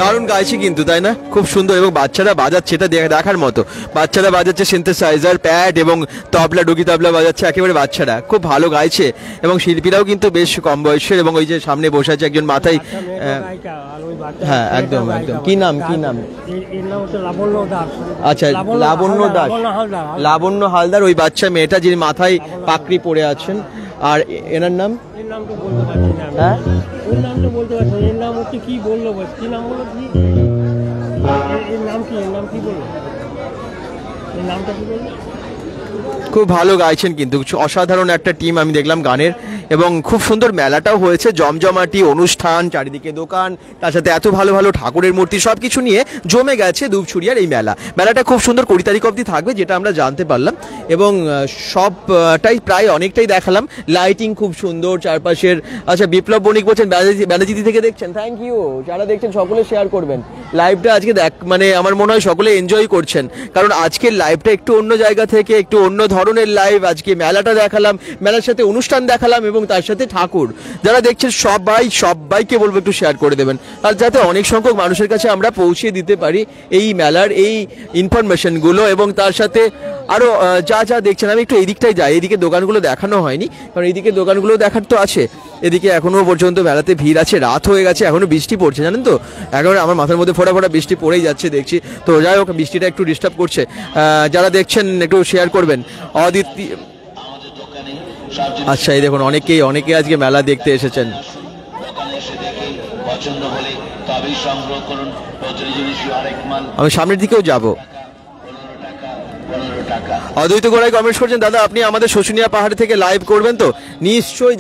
দারুণ গাইছে কিন্তু, তাই না? খুব সুন্দর, এবং বাচ্চারা বাজাচ্ছে, এটা দেখার মতো। বাচ্চারা বাজাচ্ছে সিনথেসাইজার, প্যাড এবং তবলা, ডুগি তবলা বাজাচ্ছে একেবারে বাচ্চারা, খুব ভালো গাইছে। এবং শিল্পীরাও কিন্তু বেশ কম বয়সের, এবং ওই যে সামনে বসে আছে একজন মাথায়, হ্যাঁ একদম একদম। কি নাম? আচ্ছা লাবণ্য হালদার, ওই বাচ্চা মেয়েটা যিনি মাথায় পাকড়ি পরে আছেন। আর এনার নাম? হ্যাঁ ওর নামটা বলতে পারছি না, এর নাম হচ্ছে কি বললো, কি নাম বললো, এর নাম কি বললো, এর নামটা কি বললো? খুব ভালো গাইছেন কিন্তু, অসাধারণ একটা টিম আমি দেখলাম গানের, এবং খুব সুন্দর মেলাটাও হয়েছে, জমজমাটি অনুষ্ঠান, চারিদিকে দোকান, তার সাথে এত ভালো ভালো ঠাকুরের মূর্তি, সবকিছু নিয়ে জমে গেছে ধূপচুড়িয়ার এই মেলাটা খুব সুন্দর, 20 তারিখ অবধি থাকবে যেটা আমরা জানতে পারলাম। এবং সবটাই প্রায় অনেকটাই দেখালাম, লাইটিং খুব সুন্দর চারপাশের। আচ্ছা বিপ্লব বণিক বলছেন ব্যানার্জি থেকে দেখছেন, থ্যাংক ইউ। যারা দেখছেন সকলে শেয়ার করবেন লাইভটা আজকে, মানে আমার মনে হয় সকলে এনজয় করছেন, কারণ আজকের লাইভটা একটু অন্য জায়গা থেকে, একটু অন্য ধরনের লাইভ। আজকে মেলাটা দেখালাম, মেলার সাথে অনুষ্ঠান দেখালাম, এবং তার সাথে ঠাকুর। যারা দেখছেন সবাইকে বলবো একটু শেয়ার করে দেবেন, আর যাতে অনেক সংখ্যক মানুষের কাছে আমরা পৌঁছে দিতে পারি এই মেলার এই ইনফরমেশনগুলো। এবং তার সাথে আরও যা দেখছেন, আমি একটু এই দিকটাই যাই, এদিকে দোকানগুলো দেখানো হয়নি, কারণ এইদিকে দোকানগুলো দেখার তো আছে। এদিকে এখনো পর্যন্ত মেলাতে ভিড় আছে, রাত হয়ে গেছে, এখনো বৃষ্টি পড়ছে, জানেন তো, একেবারে আমার মাথার মধ্যে ফোঁটা ফোঁটা বৃষ্টি পড়েই যাচ্ছে দেখছি। তো যাই হোক, বৃষ্টিটা একটু ডিস্টার্ব করছে। যারা দেখছেন একটু শেয়ার করবেন। অদিতি, আচ্ছা এই দেখুন, অনেকে আজকে মেলা দেখতে এসেছেন। আমি সামনের দিকেও যাব। অদ্বৈত গোড়ায় কমেন্টস করছেন, দাদা আপনি আমাদের শুশুনিয়া পাহাড় থেকে লাইভ করবেন তো? নিশ্চয়ই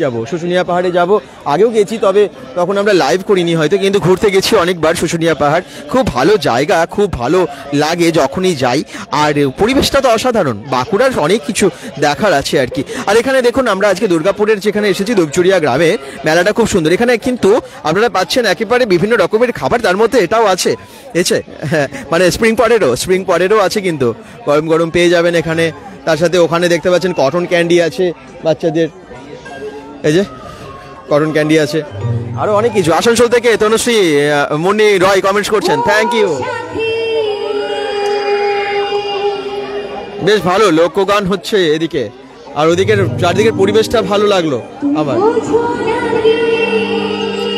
যাব শুশুনিয়া পাহাড়ে যাব। আগেও গেছি, তবে তখন আমরা লাইভ করিনি হয়তো, কিন্তু ঘুরতে গেছি অনেকবার শুশুনিয়া পাহাড়। খুব ভালো জায়গা, খুব ভালো লাগে যখনই যাই, আর পরিবেশটা তো অসাধারণ। বাঁকুড়ার অনেক কিছু দেখার আছে আর কি। আর এখানে দেখুন, আমরা আজকে দুর্গাপুরের যেখানে এসেছি দুপচুরিয়া গ্রামে, মেলাটা খুব সুন্দর। এখানে কিন্তু আপনারা পাচ্ছেন একেবারে বিভিন্ন রকমের খাবার, তার মধ্যে এটাও আছে হ্যাঁ, মানে স্প্রিং পটেটো আছে, কিন্তু গরম গরম পেয়ে যাবেন এখানে। তার সাথে ওখানে দেখতে পাচ্ছেন কটন ক্যান্ডি আছে বাচ্চাদের, এই যে কটন ক্যান্ডি আছে, আরো অনেক কিছু। আসানসোল থেকে তনুশ্রী মুন্নি রয় কমেন্টস করছেন, থ্যাংক ইউ। বেশ ভালো লোকগান হচ্ছে এদিকে, আর ওদিকের চারদিকের পরিবেশটা ভালো লাগলো আমার।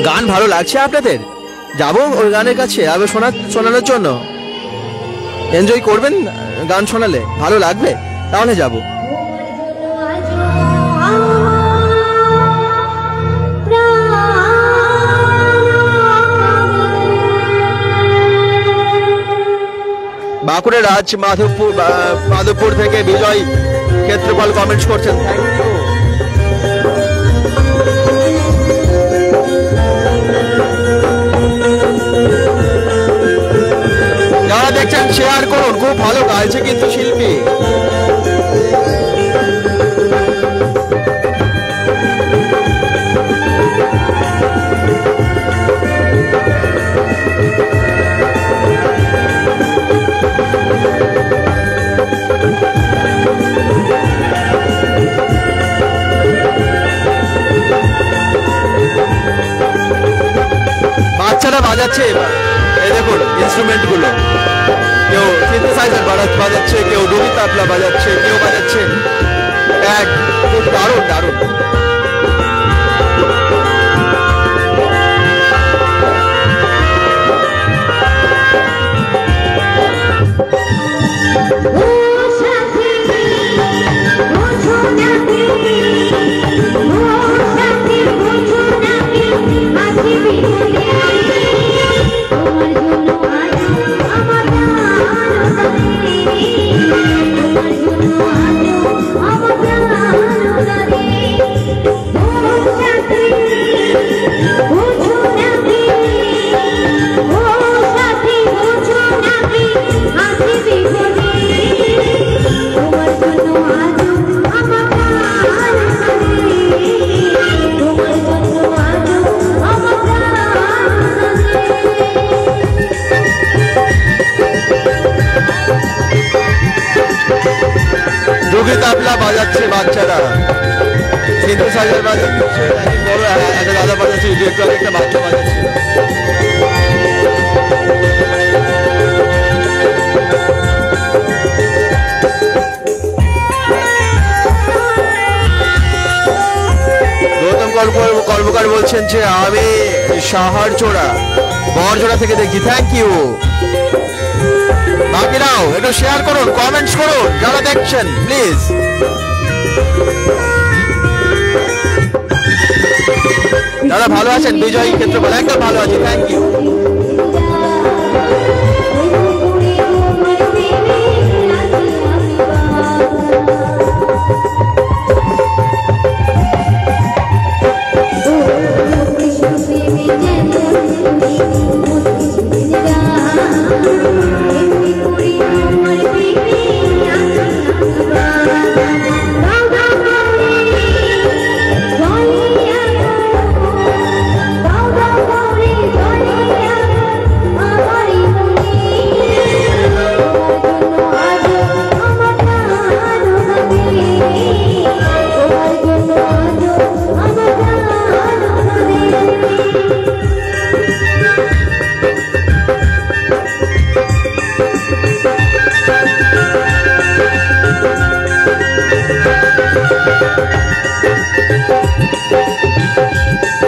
গান ভালো লাগছে আপনাদের? যাবো ওই গানের কাছে আবার শোনানোর জন্য। এনজয় করবেন, গান শোনালে ভালো লাগবে, তাহলে যাব। বাঁকুড়ার রাজ মাধবপুর থেকে বিজয় ক্ষেত্রপাল কমেন্টস করছেন, থ্যাংক ইউ। যারা দেখছেন শেয়ার করুন, খুব ভালো গাইছে কিন্তু শিল্পী। বাচ্চারা বাজাচ্ছে, এই দেখুন ইনস্ট্রুমেন্ট গুলো, কেউ সিনথেসাইজার বাজাচ্ছে, কেউ ডুবি তাবলা বাজাচ্ছে, কেউ বাজাচ্ছে ব্যাগ। খুব দারুণ দারুণ। ডুগি তাবলা বাজাচ্ছে বাচ্চারা, সিনথেসাইজার বাজাচ্ছে, বড় একটা দাদা বাজাচ্ছে, একটু একটা বাচ্চা বাজাচ্ছে। গৌতম কর্মকার বলছেন যে আমি সাহারচোড়া বরজোড়া থেকে দেখছি, থ্যাংক ইউ। বাকিরাও একটু শেয়ার করুন, কমেন্টস করুন যারা দেখছেন প্লিজ। দাদা ভালো আছেন? বিজয় ক্ষেত্রপাল একদম ভালো আছে, থ্যাংক ইউ।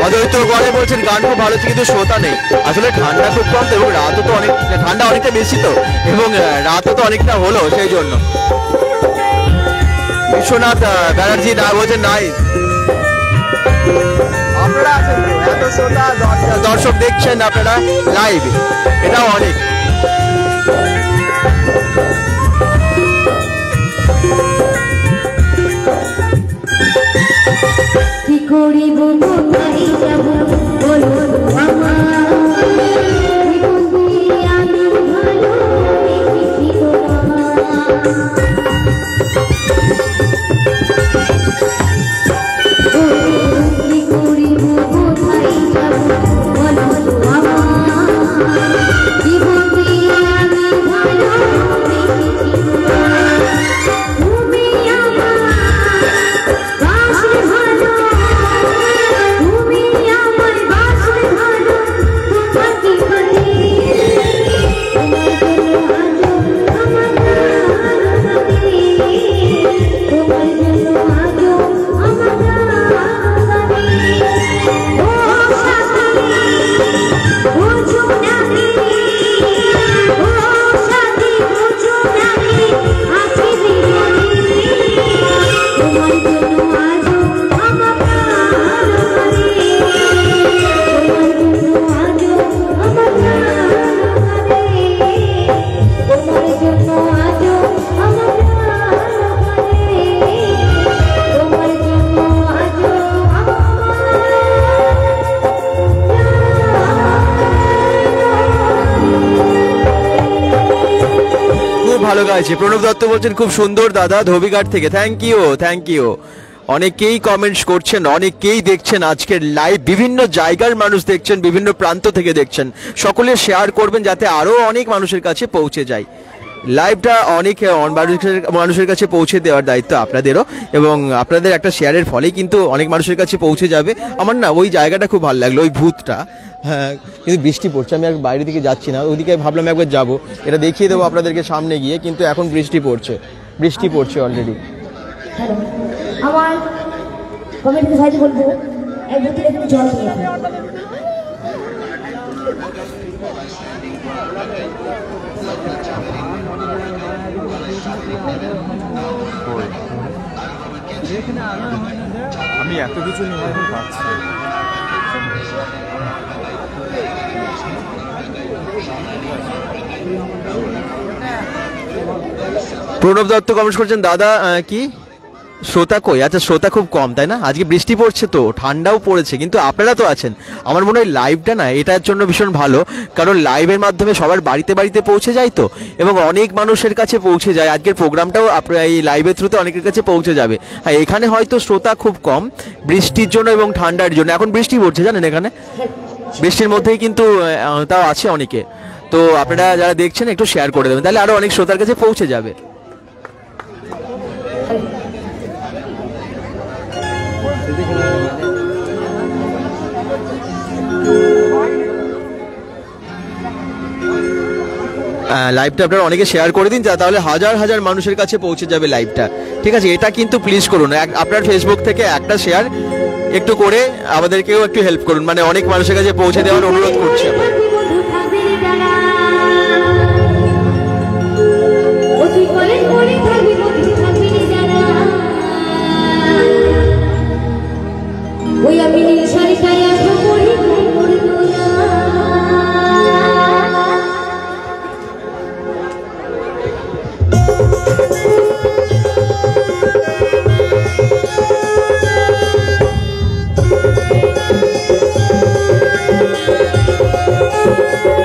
অদ্বৈত গড়ে বলছেন গান খুব ভালো হচ্ছে, কিন্তু শ্রোতা নেই। আসলে ঠান্ডা খুব কম তো, এবং রাতও তো অনেক, ঠান্ডা অনেকটা বেশি তো, এবং রাতও তো অনেকটা হলো, সেই জন্য। বিশ্বনাথ ব্যানার্জি না বলছেন নাই, আপনারা আছেন এত শ্রোতা দর্শক দেখছেন আপনারা লাইভ, এটাও অনেক। গাইছে। প্রণব দত্ত বলছেন খুব সুন্দর দাদা, ধোবিঘাট থেকে। Thank you. অনেকেই কমেন্টস করছেন, অনেকেই দেখছেন আজকের লাইভ, বিভিন্ন জায়গার মানুষ দেখছেন, বিভিন্ন প্রান্ত থেকে দেখছেন। সকলে শেয়ার করবেন যাতে আরো অনেক মানুষের কাছে পৌঁছে যায়। লাইভটা অনেক মানুষের কাছে পৌঁছে দেওয়ার দায়িত্ব আপনাদেরও, এবং আপনাদের একটা শেয়ারের ফলেই কিন্তু অনেক মানুষের কাছে পৌঁছে যাবে। আমার না ওই জায়গাটা খুব ভালো লাগলো, ওই ভূতটা। হ্যাঁ, কিন্তু বৃষ্টি পড়ছে, আমি আর বাইরের দিকে যাচ্ছি না, ওইদিকে ভাবলাম একবার যাবো, এটা দেখিয়ে দেবো আপনাদেরকে সামনে গিয়ে, কিন্তু এখন বৃষ্টি পড়ছে অলরেডি। আমার কমেন্টের সাইডে বলবো এক বোতল একটু জল নিয়ে আমি এত কিছু নিয়ে পাচ্ছি। প্রণব দত্ত কমেন্ট করছেন দাদা কি শ্রোতা কই? আচ্ছা, শ্রোতা খুব কম, তাই না? আজকে বৃষ্টি পড়ছে তো, ঠান্ডাও পড়েছে, কিন্তু আপনারা তো আছেন। আমার মনে হয় লাইভটা না এটার জন্য ভীষণ ভালো, কারণ লাইভের মাধ্যমে সবার বাড়িতে বাড়িতে পৌঁছে যায় তো, এবং অনেক মানুষের কাছে পৌঁছে যায়। আজকের প্রোগ্রামটাও আপনার এই লাইভের থ্রুতে অনেকের কাছে পৌঁছে যাবে। হ্যাঁ, এখানে হয়তো শ্রোতা খুব কম বৃষ্টির জন্য এবং ঠান্ডার জন্য। এখন বৃষ্টি পড়ছে জানেন, এখানে বৃষ্টির মধ্যেই কিন্তু তাও আছে অনেকে। তো আপনারা যারা দেখছেন একটু শেয়ার করে দেবেন, তাহলে আরো অনেক শ্রোতার কাছে পৌঁছে যাবে। লাইভটা আপনারা অনেকে শেয়ার করে দিন, তাহলে হাজার হাজার মানুষের কাছে পৌঁছে যাবে লাইভটা। ঠিক আছে, এটা কিন্তু প্লিজ করুন, আপনার ফেসবুক থেকে একটা শেয়ার একটু করে আমাদেরকেও একটু হেল্প করুন, মানে অনেক মানুষের কাছে পৌঁছে দেওয়ার অনুরোধ করছি আমরা।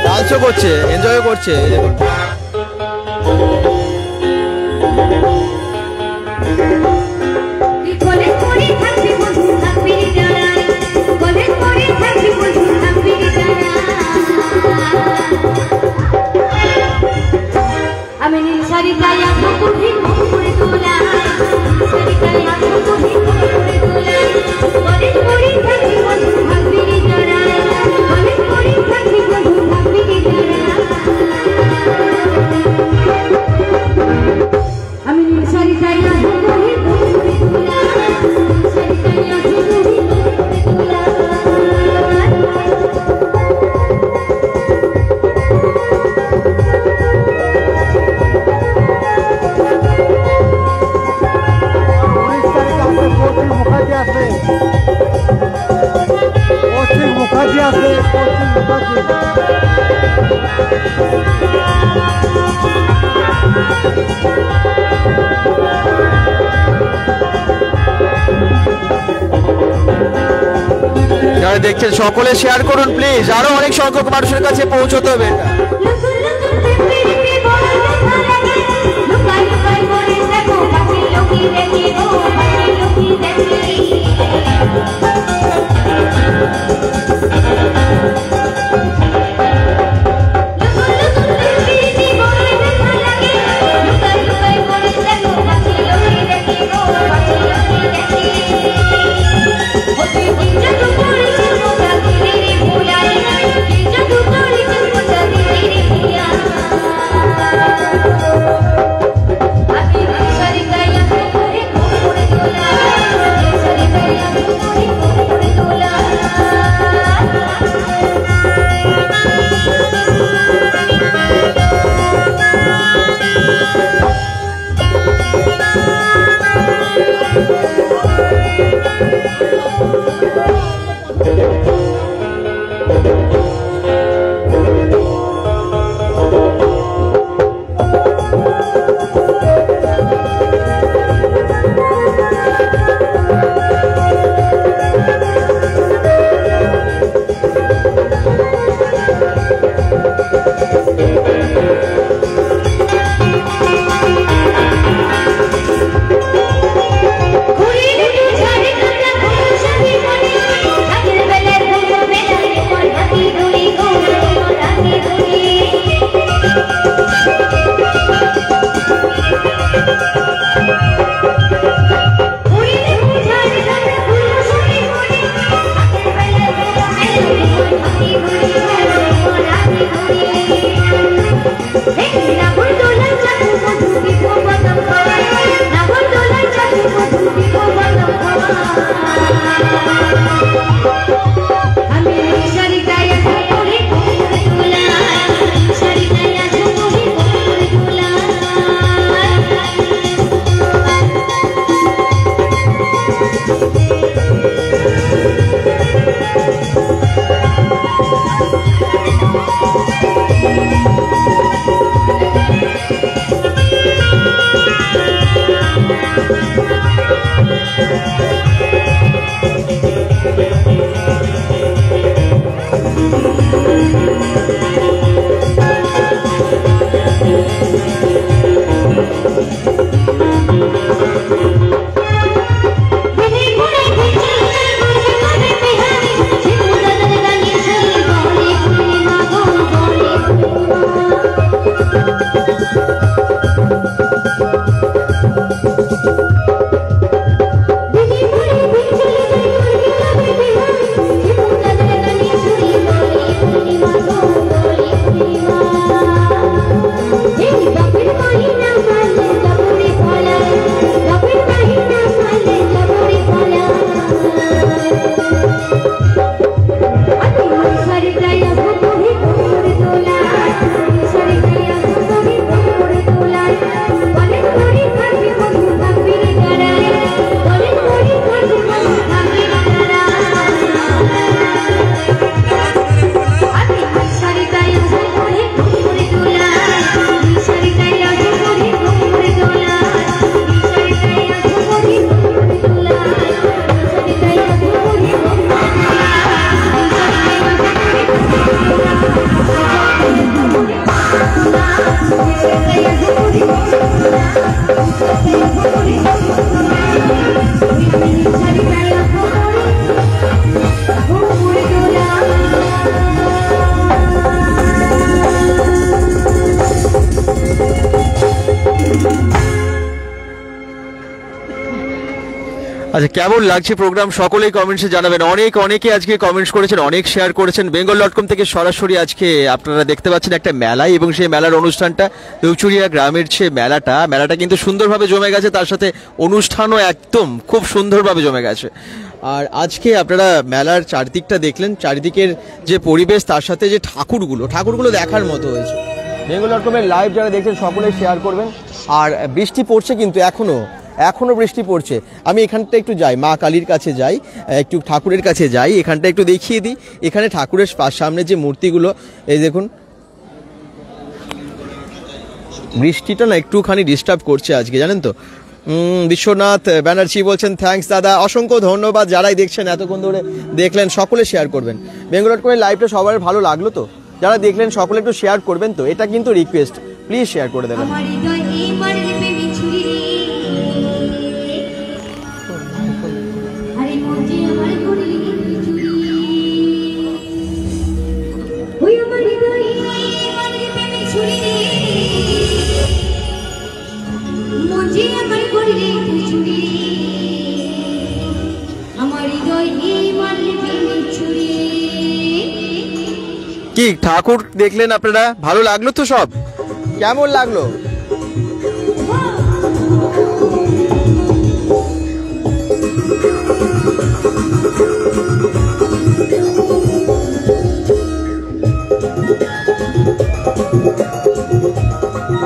ডান্সও করছে, এনজয়ও করছে। আমি নীল শাড়ি গায়ে আসো কঠিন করে তোলা শাড়ি গায়ে আসো কঠিন করে তোলা বলে করি থাকি বন্ধু ভাববি যারা বলে করি থাকি বন্ধু ভাববি যারা আমি নীল শাড়ি গায়ে আসো কঠিন করে তোলা শাড়ি গায়ে আসো কঠিন করে তোলা মুখার্জি আছে, যারা দেখছেন সকলে শেয়ার করুন প্লিজ, আরো অনেক সংখ্যক মানুষের কাছে পৌঁছতে হবে। আচ্ছা, কেমন লাগছে প্রোগ্রাম সকলেই কমেন্টসে জানাবেন। অনেকে আজকে কমেন্টস করেছেন, অনেক শেয়ার করেছেন। bengal.com থেকে সরাসরি আজকে আপনারা দেখতে পাচ্ছেন একটা মেলায়, এবং সেই মেলার অনুষ্ঠানটা দেউচুরিয়া গ্রামের যে মেলাটা কিন্তু সুন্দরভাবে জমে গেছে, তার সাথে অনুষ্ঠানও একদম খুব সুন্দরভাবে জমে গেছে। আর আজকে আপনারা মেলার চারদিকটা দেখলেন, চারিদিকের যে পরিবেশ, তার সাথে যে ঠাকুরগুলো দেখার মতো হয়েছে। bengal.com-এর লাইভ যারা দেখছেন সকলে শেয়ার করবেন। আর বৃষ্টি পড়ছে, কিন্তু এখনো বৃষ্টি পড়ছে। আমি এখানটা একটু যাই, মা কালীর কাছে যাই, একটু ঠাকুরের কাছে যাই, এখানটা একটু দেখিয়ে দিই। এখানে ঠাকুরের সামনে যে মূর্তিগুলো, এই দেখুন, বৃষ্টিটা না একটুখানি ডিস্টার্ব করছে আজকে, জানেন তো। বিশ্বনাথ ব্যানার্জি বলছেন থ্যাঙ্কস দাদা, অসংখ্য ধন্যবাদ। যারাই দেখছেন এতক্ষণ ধরে দেখলেন সকলে শেয়ার করবেন। bengal.com-এর লাইভটা সবার ভালো লাগলো তো? যারা দেখলেন সকলে একটু শেয়ার করবেন তো, এটা কিন্তু রিকোয়েস্ট, প্লিজ শেয়ার করে দেবেন। কি ঠাকুর দেখলেন আপনারা? ভালো লাগলো তো? সব কেমন লাগলো?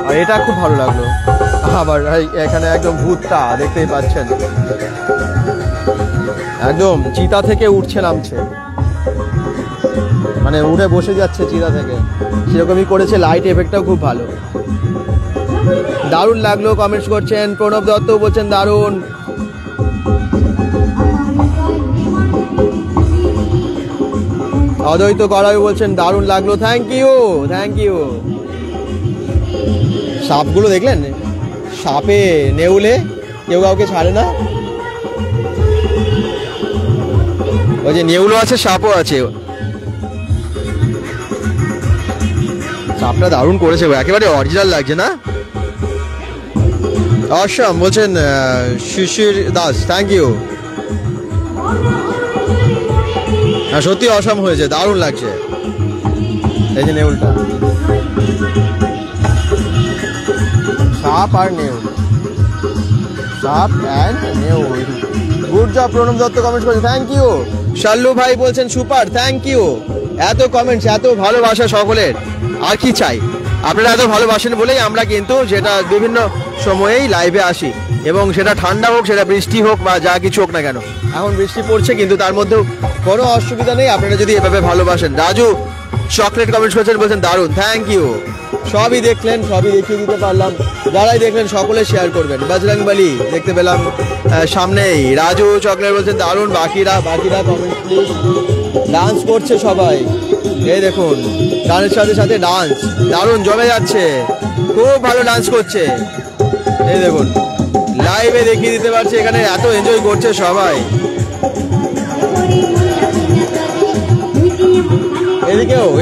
আর এটা খুব ভালো লাগলো। আবার এখানে একদম ভূতটা দেখতেই পাচ্ছেন, একদম চিতা থেকে উঠছে নামছে, মানে উঠে বসে যাচ্ছে চিতা থেকে, সেরকমই করেছে। লাইট এফেক্টটাও খুব ভালো, দারুণ লাগলো। কমেন্টস করছেন, প্রণব দত্ত বলছেন দারুণ। অদ্বৈত করাই বলছেন দারুণ লাগলো, থ্যাংক ইউ। সাপগুলো দেখলেন? সাপে নেউলে কেউ কাউকে ছাড়ে না। ওই যে নেউলও আছে, সাপও আছে। সাপটা দারুণ করেছে, একেবারে অরিজিনাল লাগছে না? অসম বলছেন শিশির দাস, থ্যাংক ইউ। হ্যাঁ, সত্যি অসম হয়েছে, দারুণ লাগছে। এই যে নেউলটা, সাপ আর নেউল, সাপ অ্যান্ড নেউল। Good job Pranab Dutta comment করেছে, থ্যাংক ইউ। শাল্লু ভাই বলছেন সুপার, থ্যাংক ইউ। এত কমেন্টস, এত ভালোবাসা সকলের, আর কি চাই? আপনারা এত ভালোবাসেন বলেই আমরা কিন্তু যেটা বিভিন্ন সময়েই লাইভে আসি, এবং সেটা ঠান্ডা হোক, সেটা বৃষ্টি হোক, বা যা কিছু হোক না কেন। এখন বৃষ্টি পড়ছে, কিন্তু তার মধ্যেও কোনো অসুবিধা নেই আপনারা যদি এভাবে ভালোবাসেন। রাজু চকলেট কমেন্ট করেছেন, বলছেন দারুণ, থ্যাংক ইউ। সবই দেখলেন, সবই দেখিয়ে দিতে পারলাম। যারাই দেখলেন সকলে শেয়ার করবেন। বজরংবলী দেখতে পেলাম সামনেই। রাজু চকলেট বলছেন দারুণ। বাকিরা কমেন্ট প্লিজ। ডান্স করছে সবাই, এই দেখুন গানের সাথে সাথে ডান্স দারুণ জমে যাচ্ছে, খুব ভালো ডান্স করছে। এই দেখুন লাইভে দেখিয়ে দিতে পারছি, এখানে এত এনজয় করছে সবাই।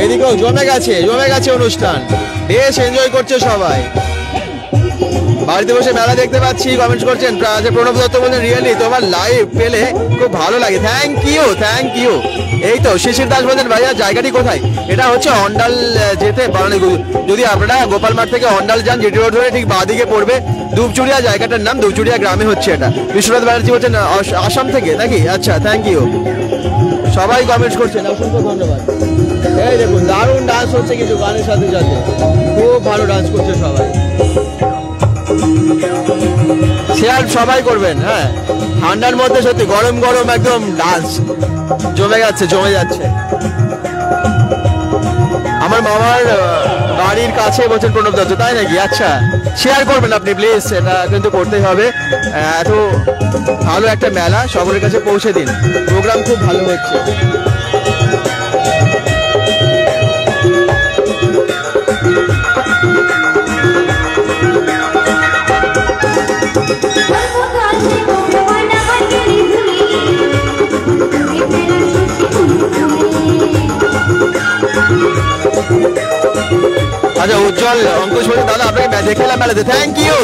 এদিকেও জমে গেছে অনুষ্ঠান, বেশ এনজয় করছে সবাই। বাড়িতে বসে মেলা দেখতে পাচ্ছি, কমেন্টস করছেন। প্রণব দত্ত বলছেন রিয়েলি তোমার লাইভ পেলে খুব ভালো লাগে, থ্যাংক ইউ। এই তো শিশির দাস বলছেন ভাইয়া জায়গাটি কোথায়? এটা হচ্ছে অন্ডাল যেতে, যদি আপনারা গোপাল মাঠ থেকে অন্ডাল যান জিটি রোড ধরে ঠিক বাঁদিকে পড়বে, দুবচুড়িয়া জায়গাটার নাম, দুবচুড়িয়া গ্রামে হচ্ছে এটা। বিশ্বনাথ ব্যানার্জি বলছেন আসাম থেকে নাকি? আচ্ছা, থ্যাংক ইউ। সবাই কমেন্টস করছেন, অসংখ্য ধন্যবাদ। এই দেখুন দারুণ ডান্স হচ্ছে কিন্তু গানের সাথে সাথে, খুব ভালো ডান্স করছে সবাই। শেয়ার সবাই করবেন। হ্যাঁ, ঠান্ডার মধ্যে সত্যি গরম একদম ডান্স জমে যাচ্ছে। আমার মামার বাড়ির কাছে বলছেন প্রণব দত্ত, তাই নাকি? আচ্ছা, শেয়ার করবেন আপনি প্লিজ, এটা কিন্তু করতেই হবে। এত ভালো একটা মেলা সকলের কাছে পৌঁছে দিন, প্রোগ্রাম খুব ভালো হচ্ছে। আচ্ছা, উজ্জ্বল অঙ্কুশ বলছে দাদা আপনাকে দেখে এলাম মেলাতে, থ্যাংক ইউ।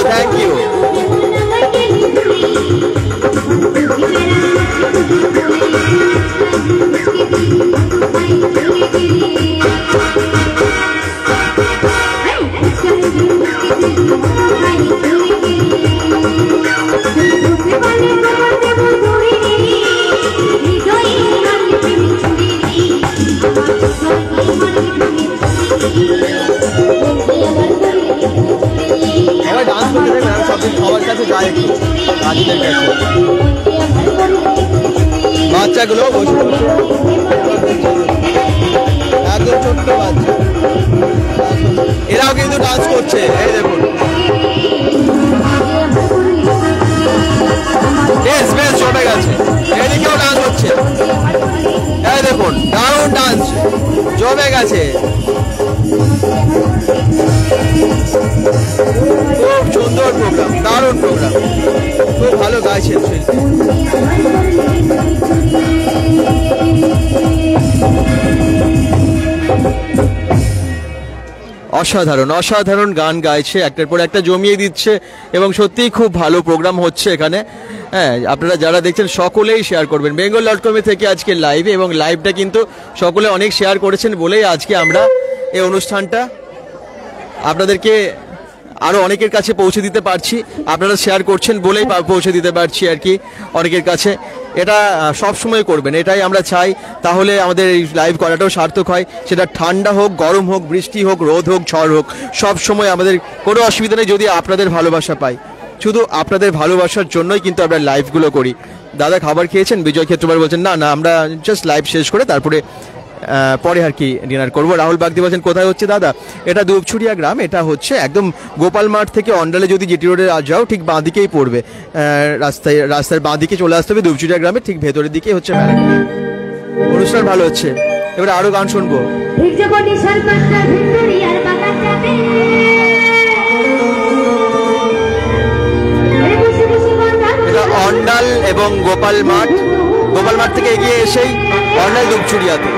সবাই ডান্স করতে দেখবেন, আমি সব সবার কাছে যাই একটু, কাজীদের কাছে বাচ্চাগুলো বসে একদম ছোট্ট বাচ্চা, এরাও কিন্তু ডান্স করছে। এই দেখুন বেশ জমে গেছে, এদিকেও ডান্স হচ্ছে। এই দেখুন দারুণ ডান্স জমে গেছে, খুব সুন্দর প্রোগ্রাম, দারুণ প্রোগ্রাম, খুব ভালো গাইছেন শিল্পী। অসাধারণ গান গাইছে, একটার পর একটা জমিয়ে দিচ্ছে এবং সত্যিই খুব ভালো প্রোগ্রাম হচ্ছে এখানে। হ্যাঁ, আপনারা যারা দেখছেন সকলেই শেয়ার করবেন। bengal.com থেকে আজকে লাইভে, এবং লাইভটা কিন্তু সকলে অনেক শেয়ার করেছেন বলেই আজকে আমরা এই অনুষ্ঠানটা আপনাদেরকে আরও অনেকের কাছে পৌঁছে দিতে পারছি। আপনারা শেয়ার করছেন বলেই পৌঁছে দিতে পারছি আর কি অনেকের কাছে। এটা সব সময় করবেন, এটাই আমরা চাই, তাহলে আমাদের এই লাইভ করাটাও সার্থক হয়। সেটা ঠান্ডা হোক, গরম হোক, বৃষ্টি হোক, রোদ হোক, ঝড় হোক, সব সময় আমাদের কোনো অসুবিধা নেই যদি আপনাদের ভালোবাসা পাই। শুধু আপনাদের ভালোবাসার জন্যই কিন্তু আমরা লাইভগুলো করি। দাদা খাবার খেয়েছেন? বিজয় ক্ষেত্রপাল বলছেন না আমরা জাস্ট লাইভ শেষ করে তারপরে পরে আর কি ডিনার করবো। রাহুল বাগদি বলছেন কোথায় হচ্ছে দাদা? এটা দুবছুড়িয়া গ্রাম, এটা হচ্ছে একদম গোপাল মাঠ থেকে অন্ডালে যদি জিটি রোডে যাও ঠিক বাঁ দিকেই পড়বে, রাস্তার বাঁ দিকে চলে আসতে হবে দুবছুড়িয়া গ্রামে, ঠিক ভেতরের দিকেই হচ্ছে মেলা। অনুষ্ঠান ভালো হচ্ছে, এবারে আরো গান শুনবো। এটা অন্ডাল এবং গোপাল মাঠ থেকে এগিয়ে এসেই অন্ডাল দুবছুড়িয়াতে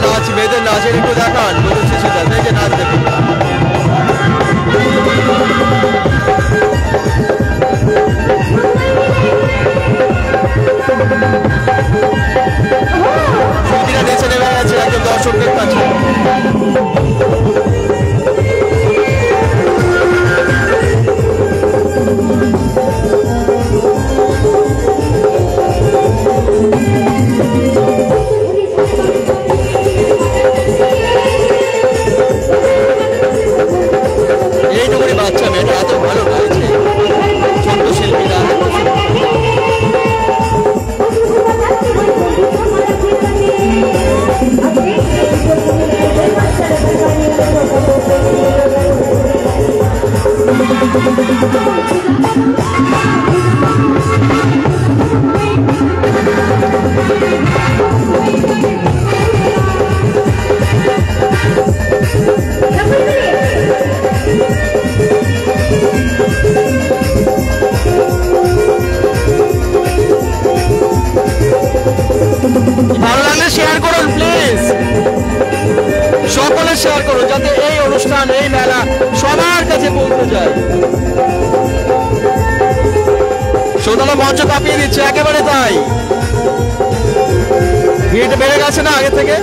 নাচ, মেয়েদের নাচের একটু দেখান, বলছে সেটা যে নাচ দেখুন। ছুটিরা নেচে নেমে গেছে একদম দর্শকদের কাছে। শেয়ার করুন যাতে এই অনুষ্ঠান এই মেলা সবার কাছে পৌঁছে যায়। শ্রোতারা মঞ্চ কাঁপিয়ে দিচ্ছে, একেবারে তাই। ভিড় বেড়ে গেছে না আগে থেকে?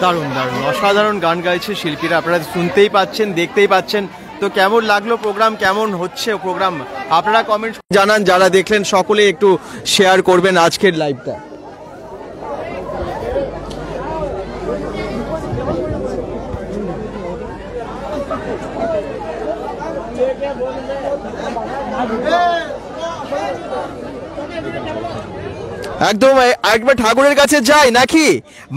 দারুণ দারুণ অসাধারণ গান গাইছে শিল্পীরা, আপনারা শুনতেই পাচ্ছেন, দেখতেই পাচ্ছেন। তো কেমন লাগলো প্রোগ্রাম, কেমন হচ্ছে প্রোগ্রাম, আপনারা কমেন্ট জানান। যারা দেখলেন সকলে একটু শেয়ার করবেন আজকের লাইভটা। একদম একবার ঠাকুরের কাছে যাই নাকি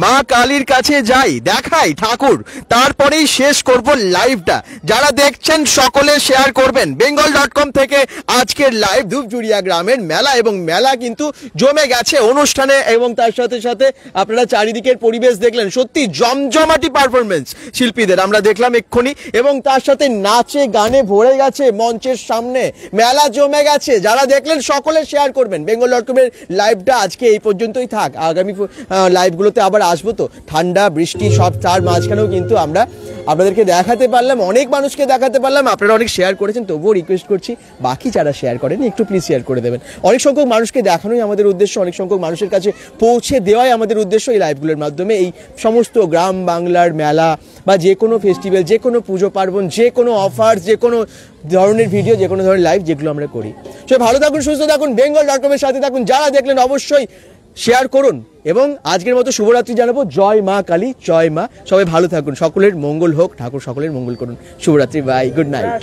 মা কালীর কাছে যাই দেখাই ঠাকুর তারপরেই শেষ করব লাইভটা। যারা দেখছেন সকলে শেয়ার করবেন। bengal.com থেকে আজকের লাইভ ধূপজুড়িয়া গ্রামের মেলা, এবং মেলা কিন্তু জমে গেছে অনুষ্ঠানে, এবং তার সাথে সাথে আপনারা চারিদিকের পরিবেশ দেখলেন, সত্যি জমজমাটি পারফরমেন্স শিল্পীদের আমরা দেখলাম এক্ষুনি, এবং তার সাথে নাচে গানে ভরে গেছে মঞ্চের সামনে, মেলা জমে গেছে। যারা দেখলেন সকলে শেয়ার করবেন। bengal.com এর লাইভটা আজকে এই পর্যন্তই থাক, আগামী লাইভগুলোতে আবার আসবো। তো ঠান্ডা বৃষ্টি সব তার মাঝখানেও কিন্তু আমরা আপনাদেরকে দেখাতে পারলাম, অনেক মানুষকে দেখাতে পারলাম। আপনারা অনেক শেয়ার করেছেন, তবুও রিকোয়েস্ট করছি বাকি যারা শেয়ার করেন একটু প্লিজ শেয়ার করে দেবেন। অনেক সংখ্যক মানুষকে দেখানোই আমাদের উদ্দেশ্য, অনেক সংখ্যক মানুষের কাছে পৌঁছে দেওয়াই আমাদের উদ্দেশ্য এই লাইভগুলোর মাধ্যমে। এই সমস্ত গ্রাম বাংলার মেলা বা যে কোনো ফেস্টিভ্যাল, যে কোনো পুজো পার্বণ, যে কোনো অফার, যে কোনো ধরনের ভিডিও, যে কোনো ধরনের লাইভ যেগুলো আমরা করি। সবাই ভালো থাকুন, সুস্থ থাকুন, bengal.com এর সাথে থাকুন। যারা দেখলেন অবশ্যই শেয়ার করুন, এবং আজকের মতো শুভরাত্রি জানাবো। জয় মা কালী, জয় মা। সবাই ভালো থাকুন, সকলের মঙ্গল হোক, ঠাকুর সকলের মঙ্গল করুন। শুভরাত্রি, বাই, গুড নাইট।